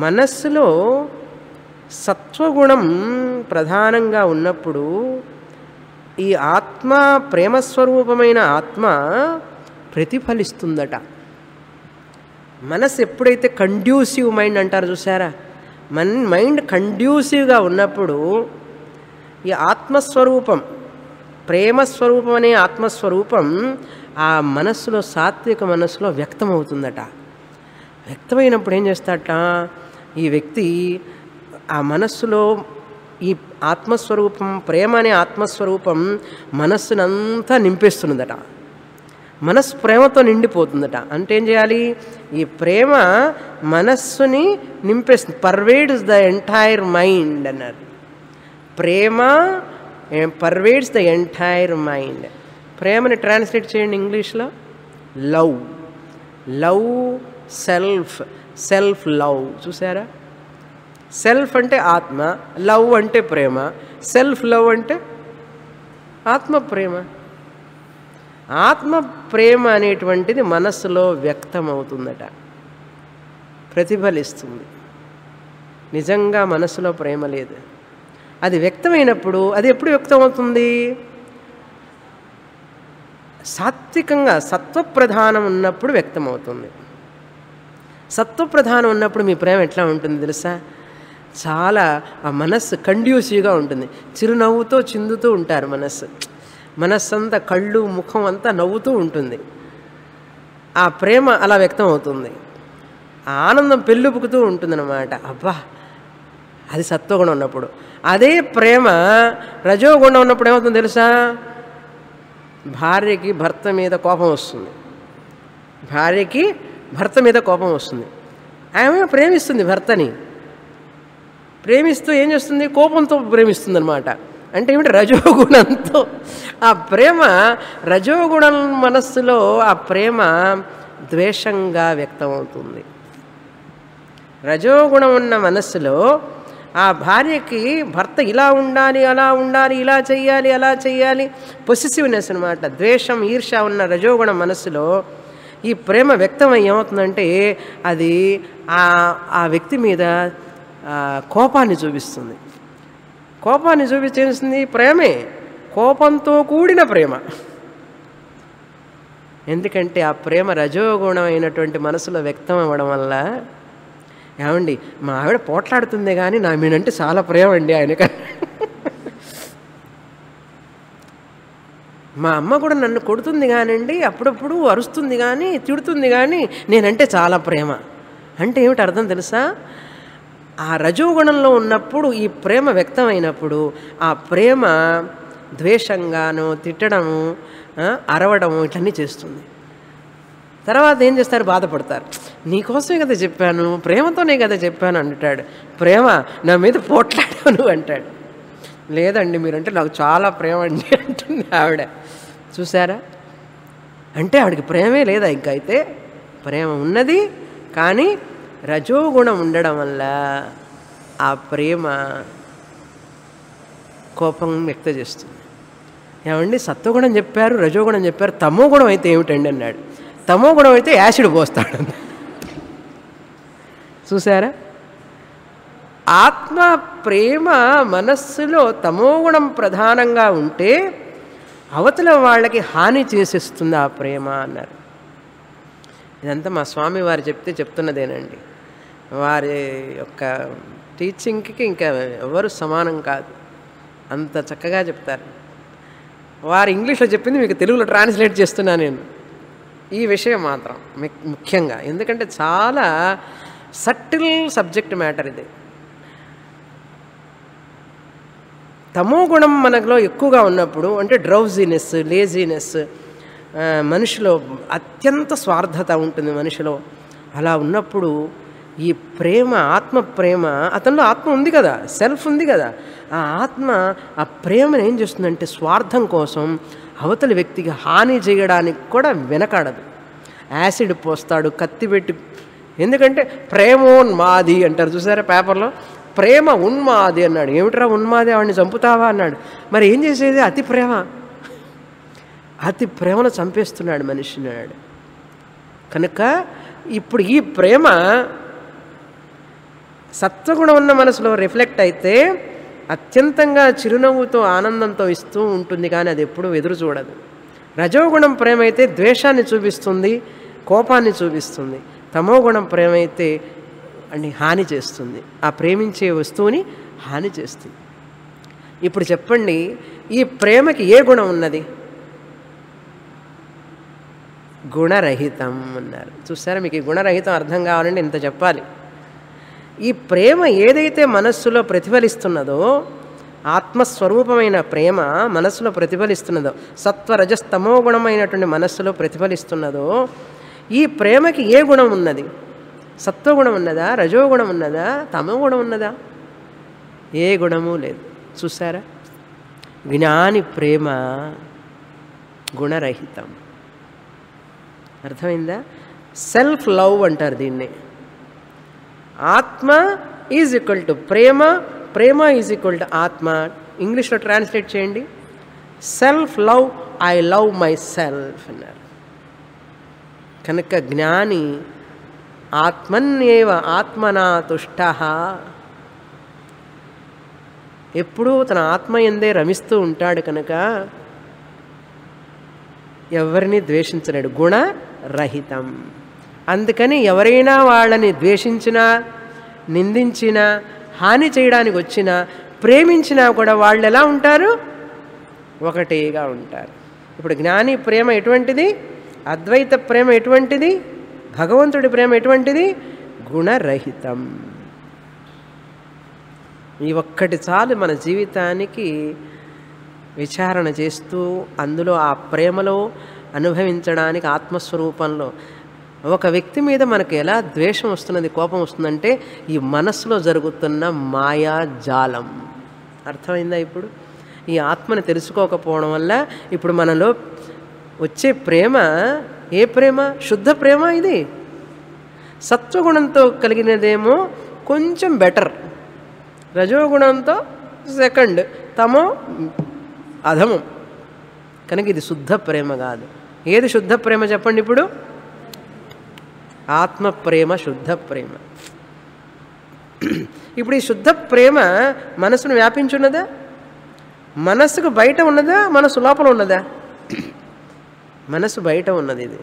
మనస్సులో సత్వగుణం ప్రధానంగా ఉన్నప్పుడు ఈ ఆత్మ, ప్రేమస్వరూపమైన ఆత్మ ప్రతిఫలిస్తుందట. మనసు ఎప్పుడైతే కండ్యూసివ్ మైండ్ అంటారు చూసారా, మైండ్ కండ్యూసివ్గా ఉన్నప్పుడు ఈ ఆత్మస్వరూపం, ప్రేమస్వరూపం అనే ఆత్మస్వరూపం ఆ మనస్సులో, సాత్విక మనస్సులో వ్యక్తమవుతుందట. వ్యక్తమైనప్పుడు ఏం చేస్తాడట ఈ వ్యక్తి, ఆ మనస్సులో ఈ ఆత్మస్వరూపం, ప్రేమ అనే ఆత్మస్వరూపం మనస్సునంతా నింపేస్తున్నదట. మనస్సు ప్రేమతో నిండిపోతుందట. అంటే ఏం చేయాలి, ఈ ప్రేమ మనస్సుని నింపేస్తుంది. పర్వేడ్స్ ద ఎంటైర్ మైండ్ అన్నారు. ప్రేమ పర్వేడ్స్ ద ఎంటైర్ మైండ్. ప్రేమని ట్రాన్స్లేట్ చేయండి ఇంగ్లీష్లో, love. Love self, self love. చూసారా, సెల్ఫ్ అంటే ఆత్మ, లవ్ అంటే ప్రేమ, సెల్ఫ్ లవ్ అంటే ఆత్మ ప్రేమ. ఆత్మ ప్రేమ అనేటువంటిది మనస్సులో వ్యక్తమవుతుందట, ప్రతిఫలిస్తుంది. నిజంగా మనస్సులో ప్రేమ లేదు. అది వ్యక్తమైనప్పుడు, అది ఎప్పుడు వ్యక్తమవుతుంది, సాత్వికంగా సత్వప్రధానం ఉన్నప్పుడు వ్యక్తమవుతుంది. సత్వప్రధానం ఉన్నప్పుడు మీ ప్రేమ ఎట్లా ఉంటుంది తెలుసా, చాలా ఆ మనస్సు కండ్యూసివ్గా ఉంటుంది. చిరునవ్వుతో చిందుతూ ఉంటారు మనస్సంతా, కళ్ళు ముఖం అంతా నవ్వుతూ ఉంటుంది. ఆ ప్రేమ అలా వ్యక్తం అవుతుంది. ఆ ఆనందం పెళ్ళుపుకుతూ ఉంటుందన్నమాట. అబ్బా, అది సత్వగుణం ఉన్నప్పుడు. అదే ప్రేమ రజోగుణం ఉన్నప్పుడు ఏమవుతుందో తెలుసా, భార్యకి భర్త మీద కోపం వస్తుంది. భార్యకి భర్త మీద కోపం వస్తుంది. ఆమె ప్రేమిస్తుంది భర్తని. ప్రేమిస్తూ ఏం చేస్తుంది, కోపంతో ప్రేమిస్తుంది అనమాట. అంటే ఏమిటి, రజోగుణంతో. ఆ ప్రేమ రజోగుణం మనస్సులో ఆ ప్రేమ ద్వేషంగా వ్యక్తమవుతుంది. రజోగుణం ఉన్న మనస్సులో ఆ భార్యకి భర్త ఇలా ఉండాలి, అలా ఉండాలి, ఇలా చెయ్యాలి, అలా చెయ్యాలి, పొసెసివ్నెస్ అనమాట. ద్వేషం, ఈర్ష ఉన్న రజోగుణ మనస్సులో ఈ ప్రేమ వ్యక్తమై ఏమవుతుందంటే అది ఆ వ్యక్తి మీద కోపాన్ని చూపిస్తుంది. కోపాన్ని చూపించేస్తుంది ప్రేమే, కోపంతో కూడిన ప్రేమ. ఎందుకంటే ఆ ప్రేమ రజోగుణమైనటువంటి మనసులో వ్యక్తం అవ్వడం వల్ల, ఏమండి మా ఆవిడ పోట్లాడుతుంది కానీ నా మీనంటే చాలా ప్రేమ అండి ఆయనకన్నా. మా అమ్మ కూడా నన్ను కొడుతుంది కానండి, అప్పుడప్పుడు అరుస్తుంది కానీ, తిడుతుంది కానీ నేనంటే చాలా ప్రేమ. అంటే ఏమిటి అర్థం తెలుసా, ఆ రజోగుణంలో ఉన్నప్పుడు ఈ ప్రేమ వ్యక్తమైనప్పుడు ఆ ప్రేమ ద్వేషంగాను, తిట్టడము, అరవడము ఇట్లన్నీ చేస్తుంది. తర్వాత ఏం చేస్తారు, బాధపడతారు. నీకోసమే కదా చెప్పాను, ప్రేమతోనే కదా చెప్పాను అంటాడు. ప్రేమ నా మీద పోట్లాడాను అంటాడు. లేదండి మీరంటే నాకు చాలా ప్రేమ అండి అంటుంది ఆవిడ. చూసారా, అంటే ఆవిడకి ప్రేమే లేదా, ఇంకా అయితే ప్రేమ ఉన్నది కానీ రజోగుణం ఉండడం వల్ల ఆ ప్రేమ కోపం వ్యక్తం చేస్తుంది. ఏమండి సత్వగుణం చెప్పారు, రజోగుణం చెప్పారు, తమో గుణం అయితే ఏమిటండి అన్నాడు. తమో గుణం అయితే యాసిడ్ పోస్తాడు. చూసారా, ఆత్మ ప్రేమ మనస్సులో తమోగుణం ప్రధానంగా ఉంటే అవతల వాళ్ళకి హాని చేసేస్తుంది ఆ ప్రేమ అన్నారు. ఇదంతా మా స్వామి వారు చెప్తున్నదేనండి. వారి యొక్క టీచింగ్కి ఇంకా ఎవరు సమానం కాదు, అంత చక్కగా చెప్తారు. వారు ఇంగ్లీష్లో చెప్పింది మీకు తెలుగులో ట్రాన్స్లేట్ చేస్తున్నా నేను ఈ విషయం మాత్రం ముఖ్యంగా. ఎందుకంటే చాలా సటిల్ సబ్జెక్ట్ మ్యాటర్ ఇది. తమో గుణం మనలో ఎక్కువగా ఉన్నప్పుడు, అంటే డ్రౌజీనెస్, లేజీనెస్, మనిషిలో అత్యంత స్వార్థత ఉంటుంది మనిషిలో. అలా ఉన్నప్పుడు ఈ ప్రేమ, ఆత్మ ప్రేమ, అతనిలో ఆత్మ ఉంది కదా, సెల్ఫ్ ఉంది కదా, ఆ ఆత్మ ఆ ప్రేమను ఏం చేస్తుందంటే స్వార్థం కోసం అవతలి వ్యక్తికి హాని చేయడానికి కూడా వెనకాడదు. యాసిడ్ పోస్తాడు, కత్తి పెట్టి. ఎందుకంటే ప్రేమోన్మాది అంటారు చూసారా పేపర్లో, ప్రేమ ఉన్మాది అన్నాడు. ఏమిట్రా ఉన్మాది, ఆవిడ్ని చంపుతావా అన్నాడు. మరి ఏం చేసేది, అతి ప్రేమ, అతి ప్రేమను చంపేస్తున్నాడు మనిషిని అన్నాడు. కనుక ఇప్పుడు ఈ ప్రేమ సత్వగుణం ఉన్న మనసులో రిఫ్లెక్ట్ అయితే అత్యంతంగా చిరునవ్వుతో ఆనందంతో ఇస్తూ ఉంటుంది, కానీ అది ఎప్పుడూ ఎదురు చూడదు. రజోగుణం ప్రేమ అయితే ద్వేషాన్ని చూపిస్తుంది, కోపాన్ని చూపిస్తుంది. తమోగుణం ప్రేమ అయితే అని హాని చేస్తుంది, ఆ ప్రేమించే వస్తువుని హాని చేస్తుంది. ఇప్పుడు చెప్పండి, ఈ ప్రేమకి ఏ గుణం ఉన్నది? గుణరహితం అన్నారు. చూసారా, మీకు ఈ గుణరహితం అర్థం కావాలంటే ఇంత చెప్పాలి. ఈ ప్రేమ ఏదైతే మనస్సులో ప్రతిఫలిస్తున్నదో, ఆత్మస్వరూపమైన ప్రేమ మనస్సులో ప్రతిఫలిస్తున్నదో, సత్వరజస్తమో గుణమైనటువంటి మనస్సులో ప్రతిఫలిస్తున్నదో, ఈ ప్రేమకి ఏ గుణం ఉన్నది? సత్వగుణం ఉన్నదా, రజోగుణం ఉన్నదా, తమో గుణం ఉన్నదా? ఏ గుణము లేదు. చూసారా, జ్ఞాని ప్రేమ గుణరహితం. అర్థమైందా? సెల్ఫ్ లవ్ అంటారు దీన్ని. ఆత్మ is equal to Prema, Prema is equal to ఆత్మ. ఇంగ్లీష్లో ట్రాన్స్లేట్ చేయండి. Self love, I love my self అన్నారు. కనుక జ్ఞాని ఆత్మన్యేవ ఆత్మనా తుష్టః, ఎప్పుడూ తన ఆత్మ యందే రమిస్తూ ఉంటాడు. కనుక ఎవరిని ద్వేషించలేడు, గుణరహితం. అందుకని ఎవరైనా వాళ్ళని ద్వేషించినా, నిందించినా, హాని చేయడానికి వచ్చినా, ప్రేమించినా కూడా వాళ్ళు ఎలా ఉంటారు? ఒకటిగా ఉంటారు. ఇప్పుడు జ్ఞాని ప్రేమ ఎటువంటిది? అద్వైత ప్రేమ ఎటువంటిది? భగవంతుడి ప్రేమ ఎటువంటిది? గుణరహితం. ఈ ఒక్కటి చాలు మన జీవితానికి విచారణ చేస్తూ అందులో ఆ ప్రేమలో అనుభవించడానికి. ఆత్మస్వరూపంలో ఒక వ్యక్తి మీద మనకు ఎలా ద్వేషం వస్తున్నది, కోపం వస్తుందంటే ఈ మనస్సులో జరుగుతున్న మాయాజాలం. అర్థమైందా? ఇప్పుడు ఈ ఆత్మని తెలుసుకోకపోవడం వల్ల ఇప్పుడు మనలో వచ్చే ప్రేమ ఏ ప్రేమ? శుద్ధ ప్రేమ. ఇది సత్వగుణంతో కలిగినదేమో కొంచెం బెటర్, రజోగుణంతో సెకండ్, తమో అధమం. కనుక ఇది శుద్ధ ప్రేమ కాదు. ఏది శుద్ధ ప్రేమ చెప్పండి ఇప్పుడు? ఆత్మ ప్రేమ శుద్ధ ప్రేమ. ఇప్పుడు ఈ శుద్ధ ప్రేమ మనసును వ్యాపించున్నదా? మనస్సుకు బయట ఉన్నదా, మనసు లోపల ఉన్నదా? మనసు బయట ఉన్నది. ఇది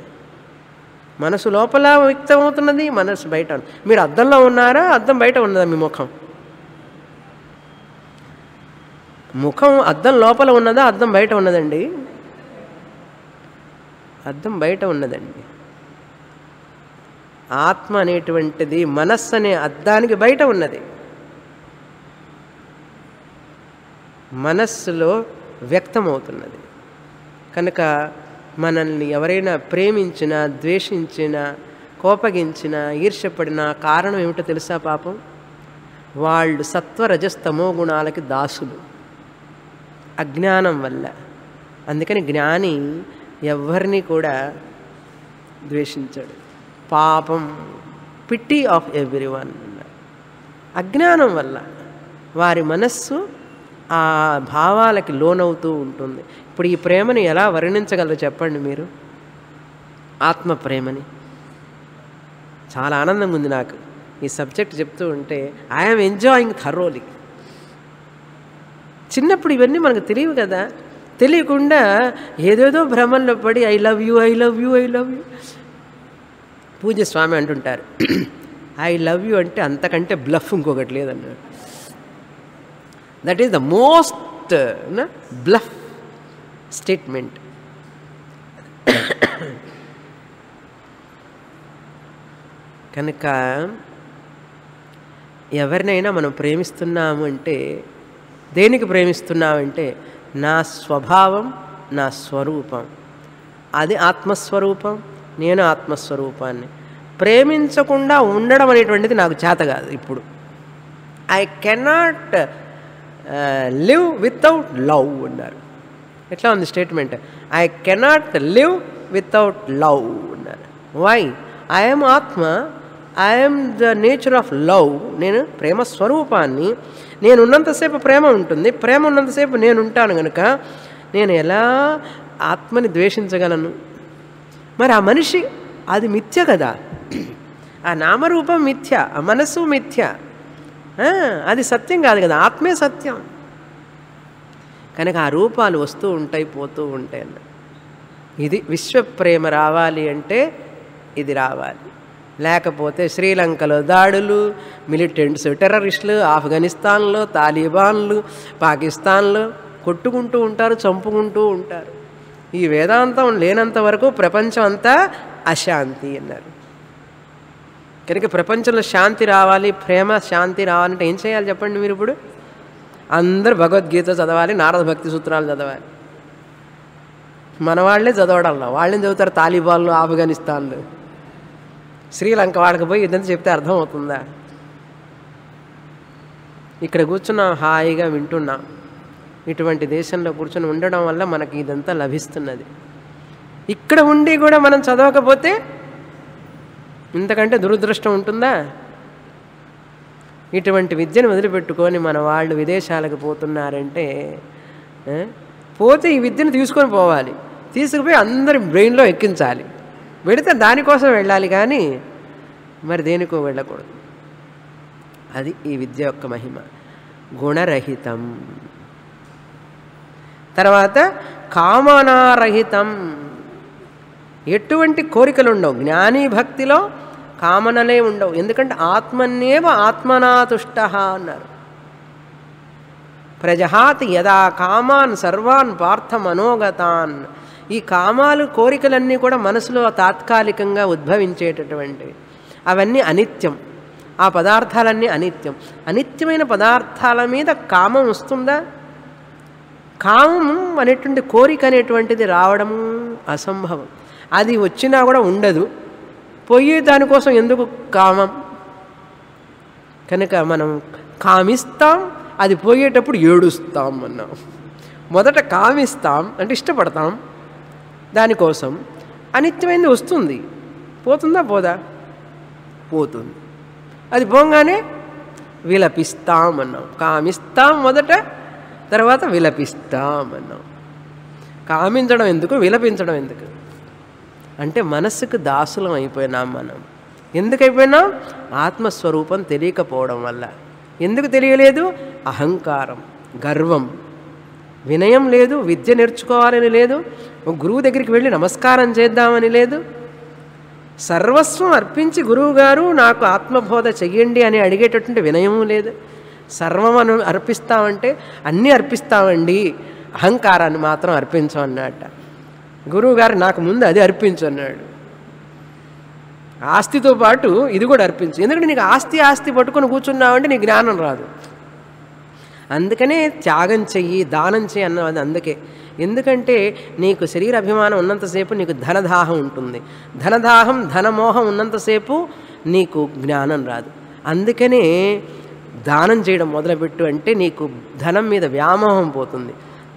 మనసు లోపల వ్యక్తమవుతున్నది, మనసు బయట. మీరు అద్దంలో ఉన్నారా, అద్దం బయట ఉన్నదా? మీ ముఖం ముఖం అద్దం లోపల ఉన్నదా, అద్దం బయట ఉన్నదండి? అద్దం బయట ఉన్నదండి. ఆత్మ అనేటువంటిది మనస్సు అనే అద్దానికి బయట ఉన్నది. మనస్సులో వ్యక్తమవుతున్నది. కనుక మనల్ని ఎవరైనా ప్రేమించినా, ద్వేషించినా, కోపగించినా, ఈర్ష్యపడినా కారణం ఏమిటో తెలుసా? పాపం వాళ్ళు సత్వరజస్తమో గుణాలకి దాసులు, అజ్ఞానం వల్ల. అందుకని జ్ఞాని ఎవరిని కూడా ద్వేషించాడు. పాపం, పిట్టి ఆఫ్ ఎవ్రీ వన్. అజ్ఞానం వల్ల వారి మనస్సు ఆ భావాలకి లోనవుతూ ఉంటుంది. ఇప్పుడు ఈ ప్రేమని ఎలా వర్ణించగలరు చెప్పండి మీరు? ఆత్మ ప్రేమని. చాలా ఆనందంగా ఉంది నాకు ఈ సబ్జెక్ట్ చెప్తూ ఉంటే. I'm enjoying thoroughly. చిన్నప్పుడు ఇవన్నీ మనకు తెలియవు కదా, తెలియకుండా ఏదేదో భ్రమంలో పడి I love you, I love you, I love you. పూజ్య స్వామి అంటుంటారు, ఐ లవ్ యూ అంటే అంతకంటే బ్లఫ్ ఇంకొకటి లేదన్నాడు. That is the most bluff statement. కనుక ఎవరినైనా మనం ప్రేమిస్తున్నాము అంటే దేనికి ప్రేమిస్తున్నామంటే నా స్వభావం, నా స్వరూపం, అది ఆత్మస్వరూపం, నేను ఆత్మస్వరూపాన్ని. ప్రేమించకుండా ఉండడం అనేటువంటిది నాకు చేత కాదు. ఇప్పుడు I cannot live without love అన్నారు. ఎట్లా ఉంది statement? I cannot live without love అన్నారు. వై? ఐఎమ్ ఆత్మ, I'm the nature of love. నేను ప్రేమ స్వరూపాన్ని. నేను ఉన్నంతసేపు ప్రేమ ఉంటుంది, ప్రేమ ఉన్నంతసేపు నేను ఉంటాను. కనుక నేను ఎలా ఆత్మని ద్వేషించగలను? మరి ఆ మనిషి అది మిథ్య కదా, ఆ నామరూపం మిథ్య, ఆ మనసు మిథ్య, అది సత్యం కాదు కదా, ఆత్మే సత్యం. కనుక ఆ రూపాలు వస్తూ ఉంటాయి, పోతూ ఉంటాయి అన్న. ఇది విశ్వప్రేమ రావాలి అంటే ఇది రావాలి. లేకపోతే శ్రీలంకలో దాడులు, మిలిటెంట్స్ టెర్రరిస్టులు, ఆఫ్ఘనిస్తాన్లో తాలిబాన్లు, పాకిస్తాన్లో కొట్టుకుంటూ ఉంటారు, చంపుకుంటూ ఉంటారు. ఈ వేదాంతం లేనంత వరకు ప్రపంచం అంతా అశాంతి అన్నారు. కనుక ప్రపంచంలో శాంతి రావాలి, ప్రేమ శాంతి రావాలంటే ఏం చేయాలి చెప్పండి మీరు? ఇప్పుడు అందరూ భగవద్గీత చదవాలి, నారద భక్తి సూత్రాలు చదవాలి. మన వాళ్ళే చదవడం, వాళ్ళని చదువుతారు తాలిబాన్లు, ఆఫ్ఘనిస్తాన్లు. శ్రీలంక వాడికి పోయి ఇదంతా చెప్తే అర్థమవుతుందా? ఇక్కడ కూర్చున్నాం, హాయిగా వింటున్నాం. ఇటువంటి దేశంలో కూర్చొని ఉండడం వల్ల మనకి ఇదంతా లభిస్తున్నది. ఇక్కడ ఉండి కూడా మనం చదవకపోతే ఇంతకంటే దురదృష్టం ఉంటుందా? ఇటువంటి విద్యను వదిలిపెట్టుకొని మన వాళ్ళు విదేశాలకు పోతున్నారంటే, పోతే ఈ విద్యను తీసుకొని పోవాలి, తీసుకుపోయి అందరి బ్రెయిన్లో ఎక్కించాలి. వెళితే దానికోసం వెళ్ళాలి కానీ మరి దేనికో వెళ్ళకూడదు. అది ఈ విద్య యొక్క మహిమ. గుణరహితం. తర్వాత కామనారహితం. ఎటువంటి కోరికలు ఉండవు. జ్ఞాని భక్తిలో కామనలే ఉండవు. ఎందుకంటే ఆత్మన్యేవ ఆత్మనాతుష్ట అన్నారు. ప్రజహాతి యదా కామాన్ సర్వాన్ పార్థ మనోగతాన్. ఈ కామాలు, కోరికలన్నీ కూడా మనసులో తాత్కాలికంగా ఉద్భవించేటటువంటివి. అవన్నీ అనిత్యం. ఆ పదార్థాలన్నీ అనిత్యం. అనిత్యమైన పదార్థాల మీద కామం వస్తుందా? కామం అనేటువంటి కోరిక అనేటువంటిది రావడం అసంభవం. అది వచ్చినా కూడా ఉండదు. పోయే దానికోసం ఎందుకు కామం? కనుక మనం కామిస్తాం, అది పోయేటప్పుడు ఏడుస్తాం అన్నాం. మొదట కామిస్తాం అంటే ఇష్టపడతాం దానికోసం. అనిత్యమైనది వస్తుంది, పోతుందా? పోదా? పోతుంది. అది పోగానే విలపిస్తాం అన్నాం. కామిస్తాం మొదట, తర్వాత విలపిస్తాం అన్నాం. కామించడం ఎందుకు, విలపించడం ఎందుకు అంటే మనస్సుకు దాసులం అయిపోయినాం మనం. ఎందుకు అయిపోయినాం? ఆత్మస్వరూపం తెలియకపోవడం వల్ల. ఎందుకు తెలియలేదు? అహంకారం, గర్వం, వినయం లేదు, విద్య నేర్చుకోవాలని లేదు, గురువు దగ్గరికి వెళ్ళి నమస్కారం చేద్దామని లేదు, సర్వస్వం అర్పించి గురువుగారు నాకు ఆత్మబోధ చెయ్యండి అని అడిగేటటువంటి వినయము లేదు. సర్వం అర్పిస్తామంటే అన్నీ అర్పిస్తామండి, అహంకారాన్ని మాత్రం అర్పించం అన్నట్ట. గురువుగారు నాకు ముందు అది అర్పించు అన్నాడు. ఆస్తితో పాటు ఇది కూడా అర్పించు. ఎందుకంటే నీకు ఆస్తి పట్టుకొని కూర్చున్నావంటే నీకు జ్ఞానం రాదు. అందుకనే త్యాగం చెయ్యి, దానం చెయ్యి అన్నది. అందుకే ఎందుకంటే నీకు శరీర అభిమానం ఉన్నంతసేపు నీకు ధనదాహం ఉంటుంది. ధనదాహం, ధనమోహం ఉన్నంతసేపు నీకు జ్ఞానం రాదు. అందుకనే దానం చేయడం మొదలుపెట్టు. అంటే నీకు ధనం మీద వ్యామోహం పోతుంది.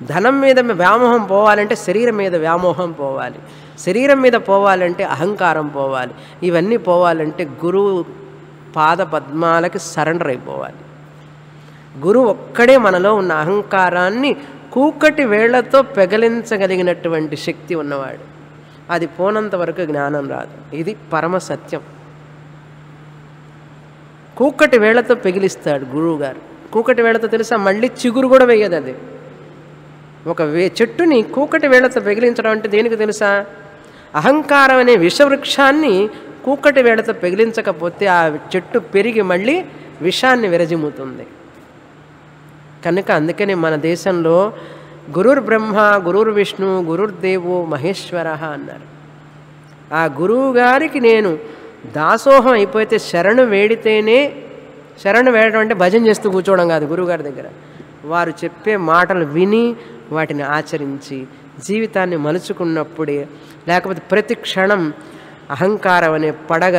ధనం మీద వ్యామోహం పోవాలంటే శరీరం మీద వ్యామోహం పోవాలి. శరీరం మీద పోవాలంటే అహంకారం పోవాలి. ఇవన్నీ పోవాలంటే గురువు పాద పద్మాలకి సరెండర్ అయిపోవాలి. గురువు ఒక్కడే మనలో ఉన్న అహంకారాన్ని కూకటి వేళ్లతో పెగలించగలిగినటువంటి శక్తి ఉన్నవాడు. అది పోనంత వరకు జ్ఞానం రాదు. ఇది పరమ సత్యం. కూకటి వేళ్లతో పెగిలిస్తాడు గురువుగారు. కూకటి వేళ్లతో తెలుసా? మళ్ళీ చిగురు కూడా వేయదు. అది ఒక చెట్టుని కూకటి వేళ్లతో పెగిలించడం అంటే దేనికి తెలుసా? అహంకారం అనే విషవృక్షాన్ని కూకటి వేళ్లతో పెగిలించకపోతే ఆ చెట్టు పెరిగి మళ్ళీ విషాన్ని విరజిమ్ముతుంది. కనుక అందుకని మన దేశంలో గురుర్ బ్రహ్మ, గురుర్ విష్ణు, గురుర్దేవో మహేశ్వర అన్నారు. ఆ గురువు గారికి నేను దాసోహం అయిపోతే, శరణు వేడితేనే, శరణు వేయడం అంటే భజన చేస్తూ కూర్చోవడం కాదు. గురువుగారి దగ్గర వారు చెప్పే మాటలు విని వాటిని ఆచరించి జీవితాన్ని మలుచుకున్నప్పుడే, లేకపోతే ప్రతి క్షణం అహంకారం అనే పడగ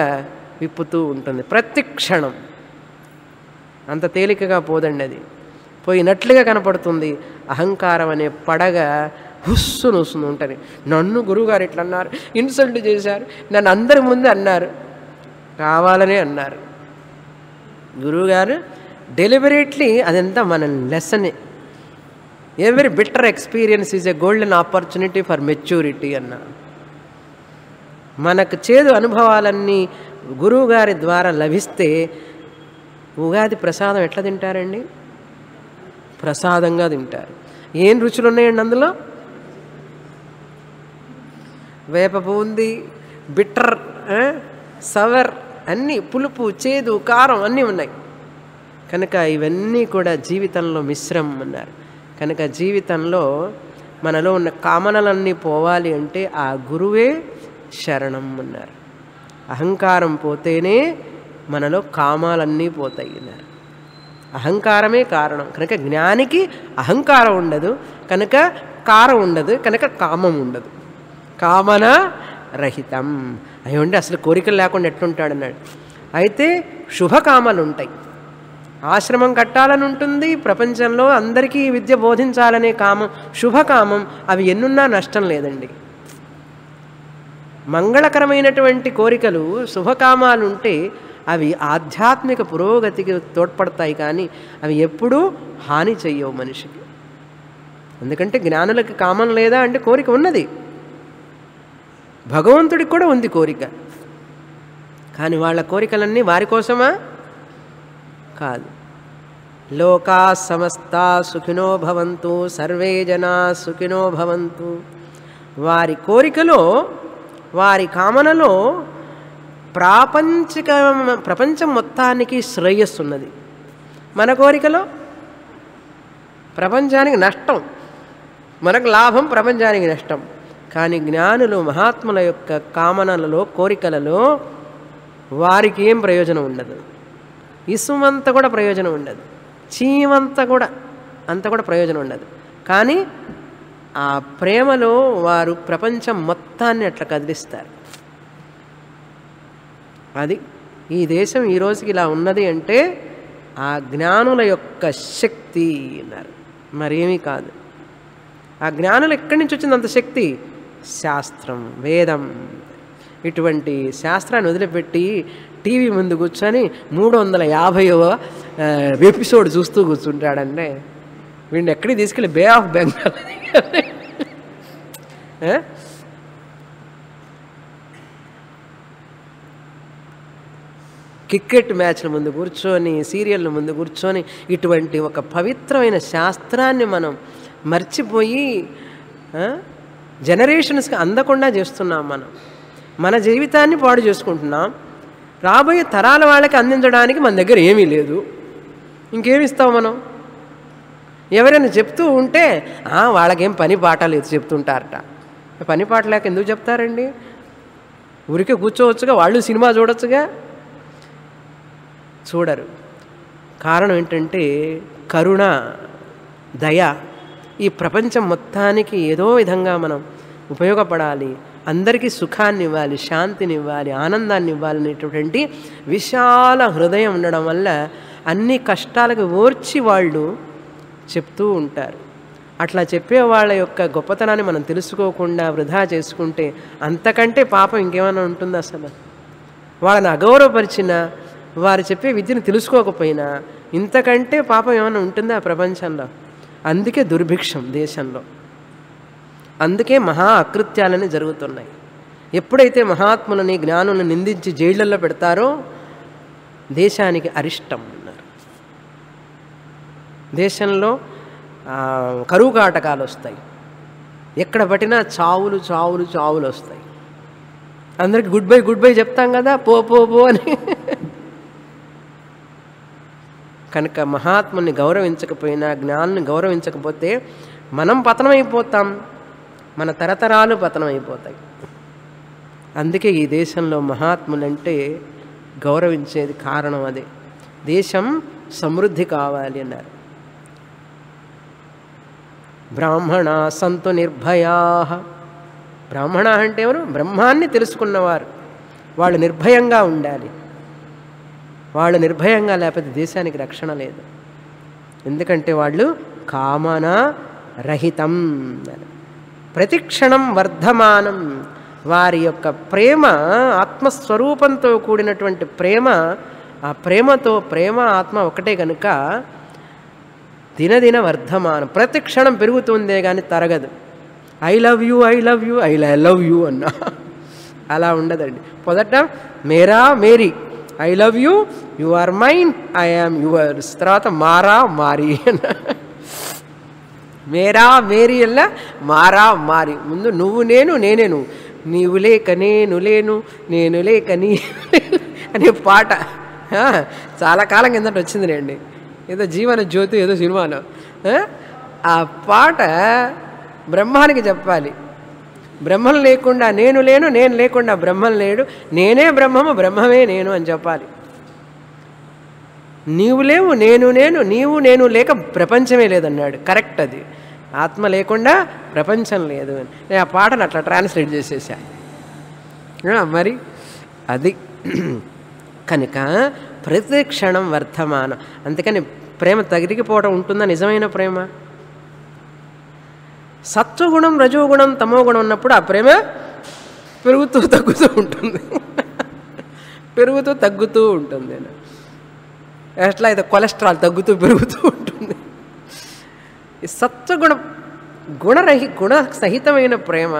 విప్పుతూ ఉంటుంది. ప్రతి క్షణం అంత తేలికగా పోదండి. అది పోయినట్లుగా కనపడుతుంది. అహంకారం అనే పడగ హుస్సును వస్తుంది ఉంటుంది. నన్ను గురువుగారు ఇట్లా అన్నారు, ఇన్సల్ట్ చేశారు, నన్ను అందరి ముందు అన్నారు, కావాలనే అన్నారు. గురువుగారు డెలిబరేట్లీ అదంతా మన లెసనే. Every bitter experience is a golden opportunity for maturity అన్నారు. మనకు చేదు అనుభవాలన్నీ గురువుగారి ద్వారా లభిస్తే ఉగాది ప్రసాదం ఎట్లా తింటారండి? ప్రసాదంగా తింటారు. ఏం రుచులు ఉన్నాయండి అందులో? వేప బూంది, బిటర్, సవర్, అన్నీ పులుపు చేదు కారం అన్నీ ఉన్నాయి. కనుక ఇవన్నీ కూడా జీవితంలో మిశ్రమం అన్నారు. కనుక జీవితంలో మనలో ఉన్న కామనలన్నీ పోవాలి అంటే ఆ గురువే శరణం అన్నారు. అహంకారం పోతేనే మనలో కామాలన్నీ పోతాయి అన్నారు. అహంకారమే కారణం. కనుక జ్ఞానికి అహంకారం ఉండదు, కనుక కారం ఉండదు, కనుక కామం ఉండదు. కామన రహితం అయ్యండి. అసలు కోరికలు లేకుండా ఎట్లుంటాడన్నాడు. అయితే శుభకామాలు ఉంటాయి. ఆశ్రమం కట్టాలని ఉంటుంది, ప్రపంచంలో అందరికీ విద్య బోధించాలనే కామం, శుభకామం, అవి ఎన్నున్నా నష్టం లేదండి. మంగళకరమైనటువంటి కోరికలు శుభకామాలు ఉంటే అవి ఆధ్యాత్మిక పురోగతికి తోడ్పడతాయి, కానీ అవి ఎప్పుడూ హాని చెయ్యవు మనిషికి. ఎందుకంటే జ్ఞానులకి కామం లేదా అంటే కోరిక ఉన్నది, భగవంతుడికి కూడా ఉంది కోరిక. కానీ వాళ్ళ కోరికలన్నీ వారి కోసమా? కాదు. లోకా సమస్తా సుఖినో భవంతు, సర్వే జనా సుఖినో భవంతు. వారి కోరికలో, వారి కామనలో ప్రపంచం మొత్తానికి శ్రేయస్సు ఉన్నది. మన కోరికలో ప్రపంచానికి నష్టం, మనకు లాభం, ప్రపంచానికి నష్టం. కానీ జ్ఞానులు మహాత్ముల యొక్క కామనలలో, కోరికలలో వారికి ఏం ప్రయోజనం ఉండదు. ఇసుమంతా కూడా ప్రయోజనం ఉండదు, చీమంతా కూడా అంత కూడా ప్రయోజనం ఉండదు. కానీ ఆ ప్రేమలో వారు ప్రపంచం మొత్తాన్ని అట్లా కదిలిస్తారు. అది ఈ దేశం ఈ రోజుకి ఇలా ఉన్నది అంటే ఆ జ్ఞానుల యొక్క శక్తి అన్నారు, మరేమీ కాదు. ఆ జ్ఞానులు ఎక్కడి నుంచి వచ్చింది అంత శక్తి? శాస్త్రం, వేదం. ఇటువంటి శాస్త్రాన్ని వదిలిపెట్టి టీవీ ముందు కూర్చొని 350వ ఎపిసోడ్ చూస్తూ కూర్చుంటాడంటే వీడిని ఎక్కడికి తీసుకెళ్ళి బే ఆఫ్ బెంగాల్ క్రికెట్ మ్యాచ్ల ముందు కూర్చొని, సీరియళ్ళ ముందు కూర్చొని ఇటువంటి ఒక పవిత్రమైన శాస్త్రాన్ని మనం మర్చిపోయి జనరేషన్స్కి అందకుండా చేస్తున్నాం. మన జీవితాన్ని పాడు చేసుకుంటున్నాం. రాబోయే తరాల వాళ్ళకి అందించడానికి మన దగ్గర ఏమీ లేదు. ఇంకేమి ఇస్తాం మనం? ఎవరైనా చెప్తూ ఉంటే వాళ్ళకేం పని పాట లేదు చెప్తుంటారట. పని పాట లేక ఎందుకు చెప్తారండి? ఊరికే కూర్చోవచ్చుగా, వాళ్ళు సినిమా చూడొచ్చుగా. చూడరు. కారణం ఏంటంటే కరుణ, దయ. ఈ ప్రపంచం మొత్తానికి ఏదో విధంగా మనం ఉపయోగపడాలి, అందరికీ సుఖాన్ని ఇవ్వాలి, శాంతిని ఇవ్వాలి, ఆనందాన్ని ఇవ్వాలనేటువంటి విశాల హృదయం ఉండడం వల్ల అన్ని కష్టాలకు ఓర్చి వాళ్ళు చెప్తూ ఉంటారు. అట్లా చెప్పే వాళ్ళ యొక్క గొప్పతనాన్ని మనం తెలుసుకోకుండా వృధా చేసుకుంటే అంతకంటే పాపం ఇంకేమైనా ఉంటుంది? అసలు వాళ్ళని అగౌరవపరిచిన, వారు చెప్పే విద్యను తెలుసుకోకపోయినా ఇంతకంటే పాపం ఏమైనా ఉంటుందా ప్రపంచంలో? అందుకే దుర్భిక్షం దేశంలో, అందుకే మహా అకృత్యాలని జరుగుతున్నాయి. ఎప్పుడైతే మహాత్ములని, జ్ఞానులను నిందించి జైళ్ళల్లో పెడతారో దేశానికి అరిష్టం అన్నారు. దేశంలో కరువు కాటకాలు వస్తాయి, ఎక్కడ పట్టినా చావులు చావులు చావులు వస్తాయి. అందరికి గుడ్ బై చెప్తాం కదా, పో పో పో అని. కనుక మహాత్ముని గౌరవించకపోయినా, జ్ఞానాన్ని గౌరవించకపోతే మనం పతనమైపోతాం, మన తరతరాలు పతనమైపోతాయి. అందుకే ఈ దేశంలో మహాత్ములంటే గౌరవించేది కారణం అదే. దేశం సమృద్ధి కావాలి అన్నారు. బ్రాహ్మణ సంతు నిర్భయా. బ్రాహ్మణ అంటే ఎవరు? బ్రహ్మాన్ని తెలుసుకున్నవారు. వాళ్ళు నిర్భయంగా ఉండాలి. వాళ్ళు నిర్భయంగా లేకపోతే దేశానికి రక్షణ లేదు. ఎందుకంటే వాళ్ళు కామన రహితం. ప్రతిక్షణం వర్ధమానం. వారి యొక్క ప్రేమ ఆత్మస్వరూపంతో కూడినటువంటి ప్రేమ. ఆ ప్రేమతో, ప్రేమ ఆత్మ ఒకటే కనుక దినదిన వర్ధమానం, ప్రతి క్షణం పెరుగుతుందే కానీ తరగదు. I love you I love you I love you అన్నా అలా ఉండదండి. మొదట మేరా మేరీ, I love you, you are mine, I am yours. తర్వాత మారా మారి అన్న. మేరా మేరీ అల్ల మారా మారి. ముందు నువ్వు నేను, నేనే నువ్వు. నీవు లేక నేను లేను, నేను లేక నీ అనే పాట చాలా కాలం కిందట వచ్చిందిలేండి. ఏదో జీవన జ్యోతి ఏదో సినిమాలో ఆ పాట బ్రహ్మానికి చెప్పాలి. బ్రహ్మం లేకుండా నేను లేను, నేను లేకుండా బ్రహ్మం లేడు, నేనే బ్రహ్మము, బ్రహ్మమే నేను అని చెప్పాలి. నీవు లేవు, నేను నేను, నీవు నేను లేక ప్రపంచమే లేదన్నాడు. కరెక్ట్. అది ఆత్మ లేకుండా ప్రపంచం లేదు అని నేను ఆ పాటను అట్లా ట్రాన్స్లేట్ చేసేసా. మరి అది కనుక ప్రతి క్షణం వర్తమానం. అందుకని ప్రేమ తగిలిపోవడం ఉంటుందా నిజమైన ప్రేమ? సత్వగుణం, రజోగుణం, తమోగుణం ఉన్నప్పుడు ఆ ప్రేమ పెరుగుతూ తగ్గుతూ ఉంటుంది. పెరుగుతూ తగ్గుతూ ఉంటుంది. ఎట్లా అయితే కొలెస్ట్రాల్ తగ్గుతూ పెరుగుతూ ఉంటుంది. ఈ సత్వగుణ గుణ సహితమైన ప్రేమ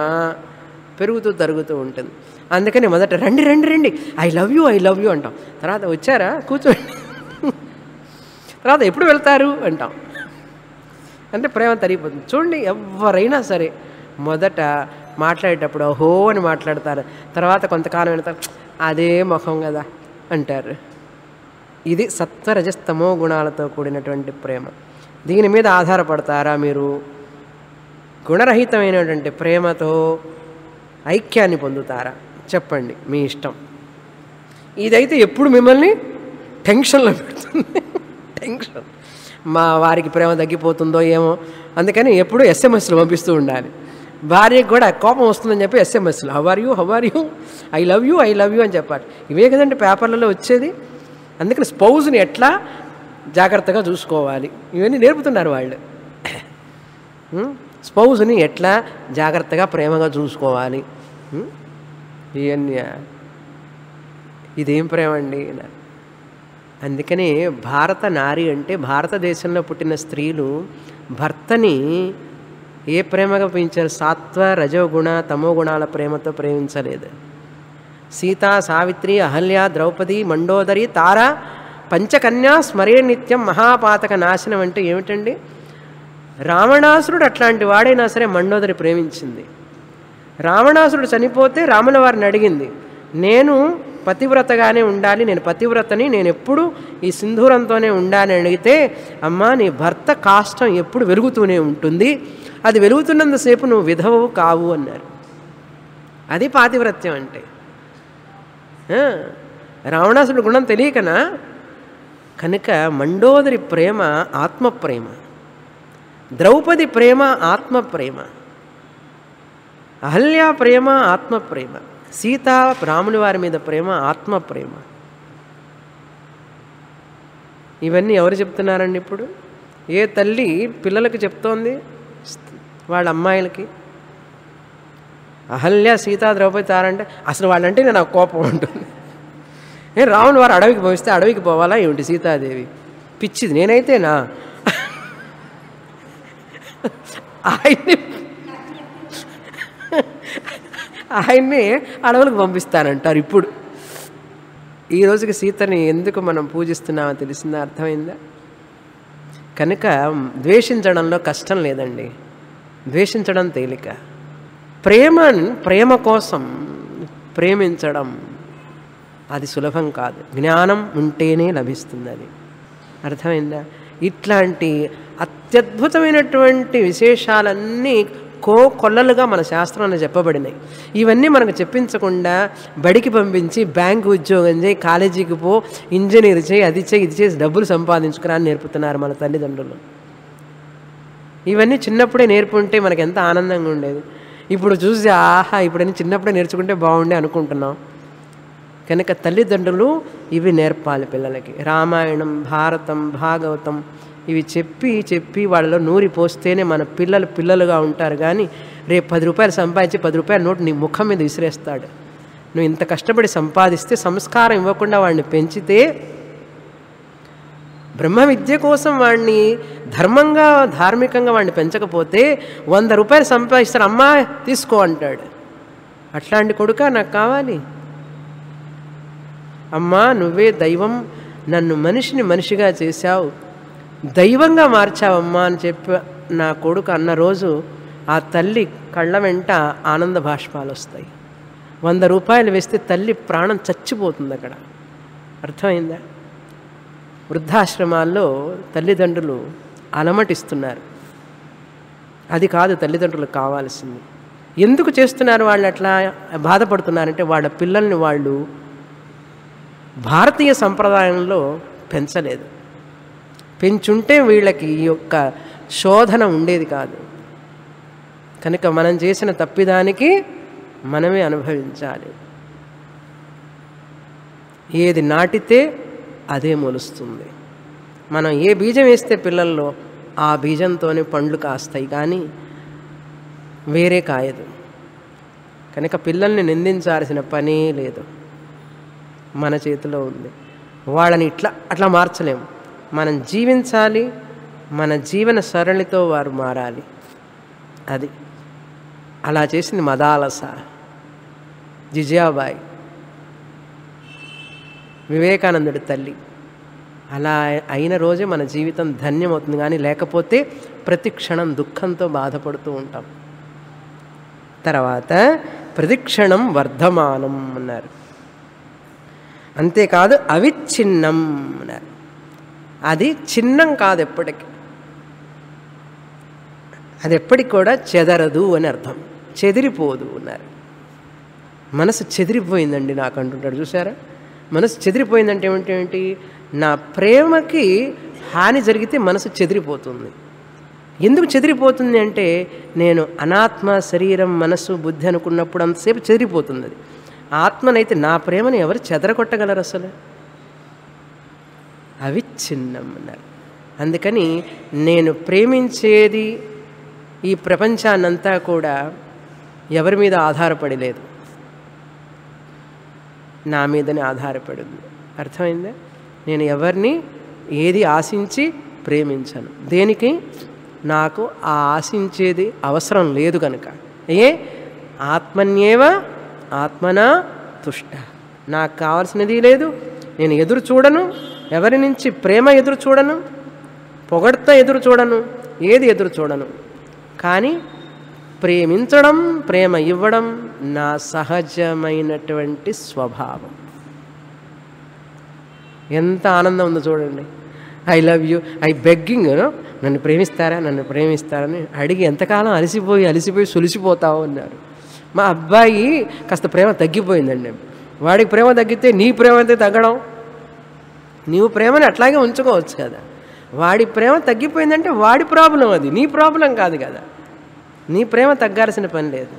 పెరుగుతూ తరుగుతూ ఉంటుంది. అందుకని మొదట రండి రండి రండి, ఐ లవ్ యూ అంటాం. తర్వాత వచ్చారా కూర్చోండి, తర్వాత ఎప్పుడు వెళ్తారు అంటాం. అంటే ప్రేమ తరిగిపోతుంది. చూడండి, ఎవరైనా సరే మొదట మాట్లాడేటప్పుడు ఓహో అని మాట్లాడతారు. తర్వాత కొంతకాలం వెళ్తారు, అదే ముఖం కదా అంటారు. ఇది సత్వరజస్తమో గుణాలతో కూడినటువంటి ప్రేమ. దీని మీద ఆధారపడతారా మీరు? గుణరహితమైనటువంటి ప్రేమతో ఐక్యాన్ని పొందుతారా? చెప్పండి, మీ ఇష్టం. ఇదైతే ఎప్పుడు మిమ్మల్ని టెన్షన్లో పెడుతుంది. టెన్షన్, మా వారికి ప్రేమ తగ్గిపోతుందో ఏమో, అందుకని ఎప్పుడు ఎస్ఎంఎస్లు పంపిస్తూ ఉండాలి. భార్యకు కూడా కోపం వస్తుందని చెప్పి ఎస్ఎంఎస్లు how are you, I love you అని చెప్పాలి. ఇవే కదండి పేపర్లలో వచ్చేది. అందుకని స్పౌజ్ని ఎట్లా జాగ్రత్తగా చూసుకోవాలి ఇవన్నీ నేర్పుతున్నారు వాళ్ళు. స్పౌజ్ని ఎట్లా జాగ్రత్తగా ప్రేమగా చూసుకోవాలి ఇవన్నీ. ఇదేం ప్రేమ అండి? అందుకని భారత నారి అంటే భారతదేశంలో పుట్టిన స్త్రీలు భర్తని ఏ ప్రేమగా పెంచారు? సాత్వ రజోగుణ తమో గుణాల ప్రేమతో ప్రేమించలేదు. సీతా, సావిత్రి, అహల్య, ద్రౌపది, మండోదరి, తార, పంచకన్యా స్మరే నిత్యం మహాపాతక నాశనం అంటే ఏమిటండి? రావణాసురుడు అట్లాంటి వాడైనా సరే మండోదరి ప్రేమించింది. రావణాసురుడు చనిపోతే రాముల వారిని అడిగింది, నేను పతివ్రతగానే ఉండాలి, నేను పతివ్రతని, నేను ఎప్పుడు ఈ సింధూరంతోనే ఉండాలని అడిగితే, అమ్మా నీ భర్త కాష్టం ఎప్పుడు వెలుగుతూనే ఉంటుంది, అది వెలుగుతున్నంతసేపు నువ్వు విధవవు కావు అన్నారు. అది పాతివ్రత్యం అంటే. రావణాసురుడు గుణం తెలియకనా? కనుక మండోదరి ప్రేమ ఆత్మప్రేమ, ద్రౌపది ప్రేమ ఆత్మప్రేమ, అహల్య ప్రేమ ఆత్మప్రేమ, సీత రాముని వారి మీద ప్రేమ ఆత్మప్రేమ. ఇవన్నీ ఎవరు చెప్తున్నారండి ఇప్పుడు? ఏ తల్లి పిల్లలకు చెప్తోంది వాళ్ళ అమ్మాయిలకి? అహల్య, సీత, ద్రౌపది, తారంటే అసలు వాళ్ళంటే నేను నాకు కోపం ఉంటుంది. రాముని వారు అడవికి పోయిస్తే అడవికి పోవాలా ఏమిటి సీతాదేవి? పిచ్చిది. నేనైతేనా ఆయన్ని అడవులకు పంపిస్తానంటారు. ఇప్పుడు ఈ రోజుకి సీతని ఎందుకు మనం పూజిస్తున్నామో తెలిసిందా? అర్థమైందా? కనుక ద్వేషించడంలో కష్టం లేదండి, ద్వేషించడం తేలిక. ప్రేమ కోసం ప్రేమించడం అది సులభం కాదు. జ్ఞానం ఉంటేనే లభిస్తుంది. అది అర్థమైందా? ఇట్లాంటి అత్యద్భుతమైనటువంటి విశేషాలన్నీ కొల్లలుగా మన శాస్త్రంలో చెప్పబడినాయి. ఇవన్నీ మనకు చెప్పించకుండా బడికి పంపించి బ్యాంకు ఉద్యోగం చేయి, కాలేజీకి పో, ఇంజనీర్ చేయి, అది చేయి, ఇది చేసి డబ్బులు సంపాదించుకురా అని నేర్పుతున్నారు మన తల్లిదండ్రులు. ఇవన్నీ చిన్నప్పుడే నేర్పుంటే మనకు ఎంత ఆనందంగా ఉండేది. ఇప్పుడు చూసి ఆహా ఇప్పుడని చిన్నప్పుడే నేర్చుకుంటే బాగుండే అనుకుంటున్నాం. కనుక తల్లిదండ్రులు ఇవి నేర్పాలి పిల్లలకి. రామాయణం, భారతం, భాగవతం ఇవి చెప్పి వాళ్ళలో నూరి పోస్తేనే మన పిల్లలుగా ఉంటారు. కానీ రేపు 10 రూపాయలు సంపాదించి 10 రూపాయల నోటు నీ ముఖం మీద విసిరేస్తాడు. నువ్వు ఇంత కష్టపడి సంపాదిస్తే, సంస్కారం ఇవ్వకుండా వాడిని పెంచితే, బ్రహ్మ విద్య కోసం వాడిని ధర్మంగా ధార్మికంగా వాడిని పెంచకపోతే 100 రూపాయలు సంపాదిస్తాడు, అమ్మా తీసుకో అంటాడు. అట్లాంటి కొడుక నాకు కావాలి? అమ్మా నువ్వే దైవం, నన్ను మనిషిని మనిషిగా చేశావు, దైవంగా మార్చావమ్మా అని చెప్పి నా కొడుకు అన్న రోజు ఆ తల్లి కళ్ళ వెంట ఆనంద భాష్పాలు వస్తాయి. 100 రూపాయలు వేస్తే తల్లి ప్రాణం చచ్చిపోతుంది అక్కడ. అర్థమైందా? వృద్ధాశ్రమాల్లో తల్లిదండ్రులు అలమటిస్తున్నారు. అది కాదు తల్లిదండ్రులకు కావాల్సింది. ఎందుకు చేస్తున్నారు వాళ్ళు అట్లా బాధపడుతున్నారంటే వాళ్ళ పిల్లల్ని వాళ్ళు భారతీయ సంప్రదాయంలో పెంచలేదు. పెంచుంటే వీళ్ళకి ఈ యొక్క శోధన ఉండేది కాదు. కనుక మనం చేసిన తప్పిదానికి మనమే అనుభవించాలి. ఏది నాటితే అదే మొలుస్తుంది. మనం ఏ బీజం వేస్తే పిల్లల్లో ఆ బీజంతోనే పండ్లు కాస్తాయి, కానీ వేరే కాయదు. కనుక పిల్లల్ని నిందించాల్సిన పనే లేదు, మన చేతిలో ఉంది. వాళ్ళని అట్లా మార్చలేము. మనం జీవించాలి, మన జీవన సరళితో వారు మారాలి. అది అలా చేసింది మదాలస, జిజాబాయి, వివేకానందుడి తల్లి. అలా అయిన రోజే మన జీవితం ధన్యమవుతుంది. కానీ లేకపోతే ప్రతి క్షణం దుఃఖంతో బాధపడుతూ ఉంటాం. తర్వాత ప్రతిక్షణం వర్ధమానం అన్నారు. అంతేకాదు అవిచ్ఛిన్నం అన్నారు. అది చిన్నం కాదు, ఎప్పటికీ అది ఎప్పటికి కూడా చెదరదు అని అర్థం. చెదిరిపోదు అన్నారు. మనసు చెదిరిపోయిందండి నాకు అంటుంటాడు, చూసారా? మనసు చెదిరిపోయిందంటే ఏమిటి? నా ప్రేమకి హాని జరిగితే మనసు చెదిరిపోతుంది. ఎందుకు చెదిరిపోతుంది అంటే నేను అనాత్మ, శరీరం, మనసు, బుద్ధి అనుకున్నప్పుడు అంతసేపు చెదిరిపోతుంది. అది ఆత్మనైతే నా ప్రేమను ఎవరు చెదరగొట్టగలరు అసలు? అవిచ్ఛిన్నం అన్నారు. అందుకని నేను ప్రేమించేది ఈ ప్రపంచాన్నంతా కూడా ఎవరి మీద ఆధారపడి లేదు, నా మీదనే ఆధారపడింది. అర్థమైందా? నేను ఎవరిని ఏది ఆశించి ప్రేమించను. దేనికి? నాకు ఆ ఆశించేది అవసరం లేదు కనుక. ఆత్మన్యేవ ఆత్మనా తుష్ట. నాకు కావాల్సినది లేదు, నేను ఎదురు చూడను, ఎవరి నుంచి ప్రేమ ఎదురు చూడను, పొగడ్త ఎదురు చూడను, ఏది ఎదురు చూడను. కానీ ప్రేమించడం, ప్రేమ ఇవ్వడం నా సహజమైనటువంటి స్వభావం. ఎంత ఆనందం ఉందో చూడండి. I love you, I begging, నన్ను ప్రేమిస్తారా, నన్ను ప్రేమిస్తారని అడిగి ఎంతకాలం అలసిపోయి సులిసిపోతావు అన్నారు. మా అబ్బాయి కాస్త ప్రేమ తగ్గిపోయిందండి. వాడికి ప్రేమ తగ్గితే నీ ప్రేమ అయితే తగ్గడం, నీవు ప్రేమని అట్లాగే ఉంచుకోవచ్చు కదా. వాడి ప్రేమ తగ్గిపోయిందంటే వాడి ప్రాబ్లం, అది నీ ప్రాబ్లం కాదు కదా. నీ ప్రేమ తగ్గాల్సిన పని లేదు.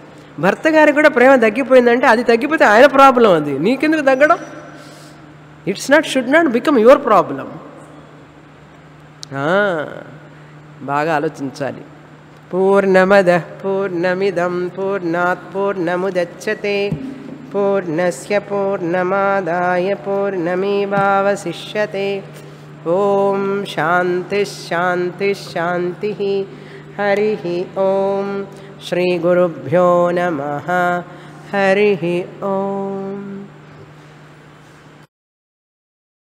భర్త గారికి కూడా ప్రేమ తగ్గిపోయిందంటే అది తగ్గిపోతే ఆయన ప్రాబ్లం, అది నీకెందుకు తగ్గడం? Should not become your problem. బాగా ఆలోచించాలి. పూర్ణమద పూర్ణమిదం పూర్ణాత్ పూర్ణముదచ్యతే పూర్ణస్య పూర్ణమాదాయ పూర్ణమేవావశిష్యతే. ఓం శాంతి శాంతి శాంతి. హరి ఓం. శ్రీ గురుభ్యో నమః. హరి ఓం.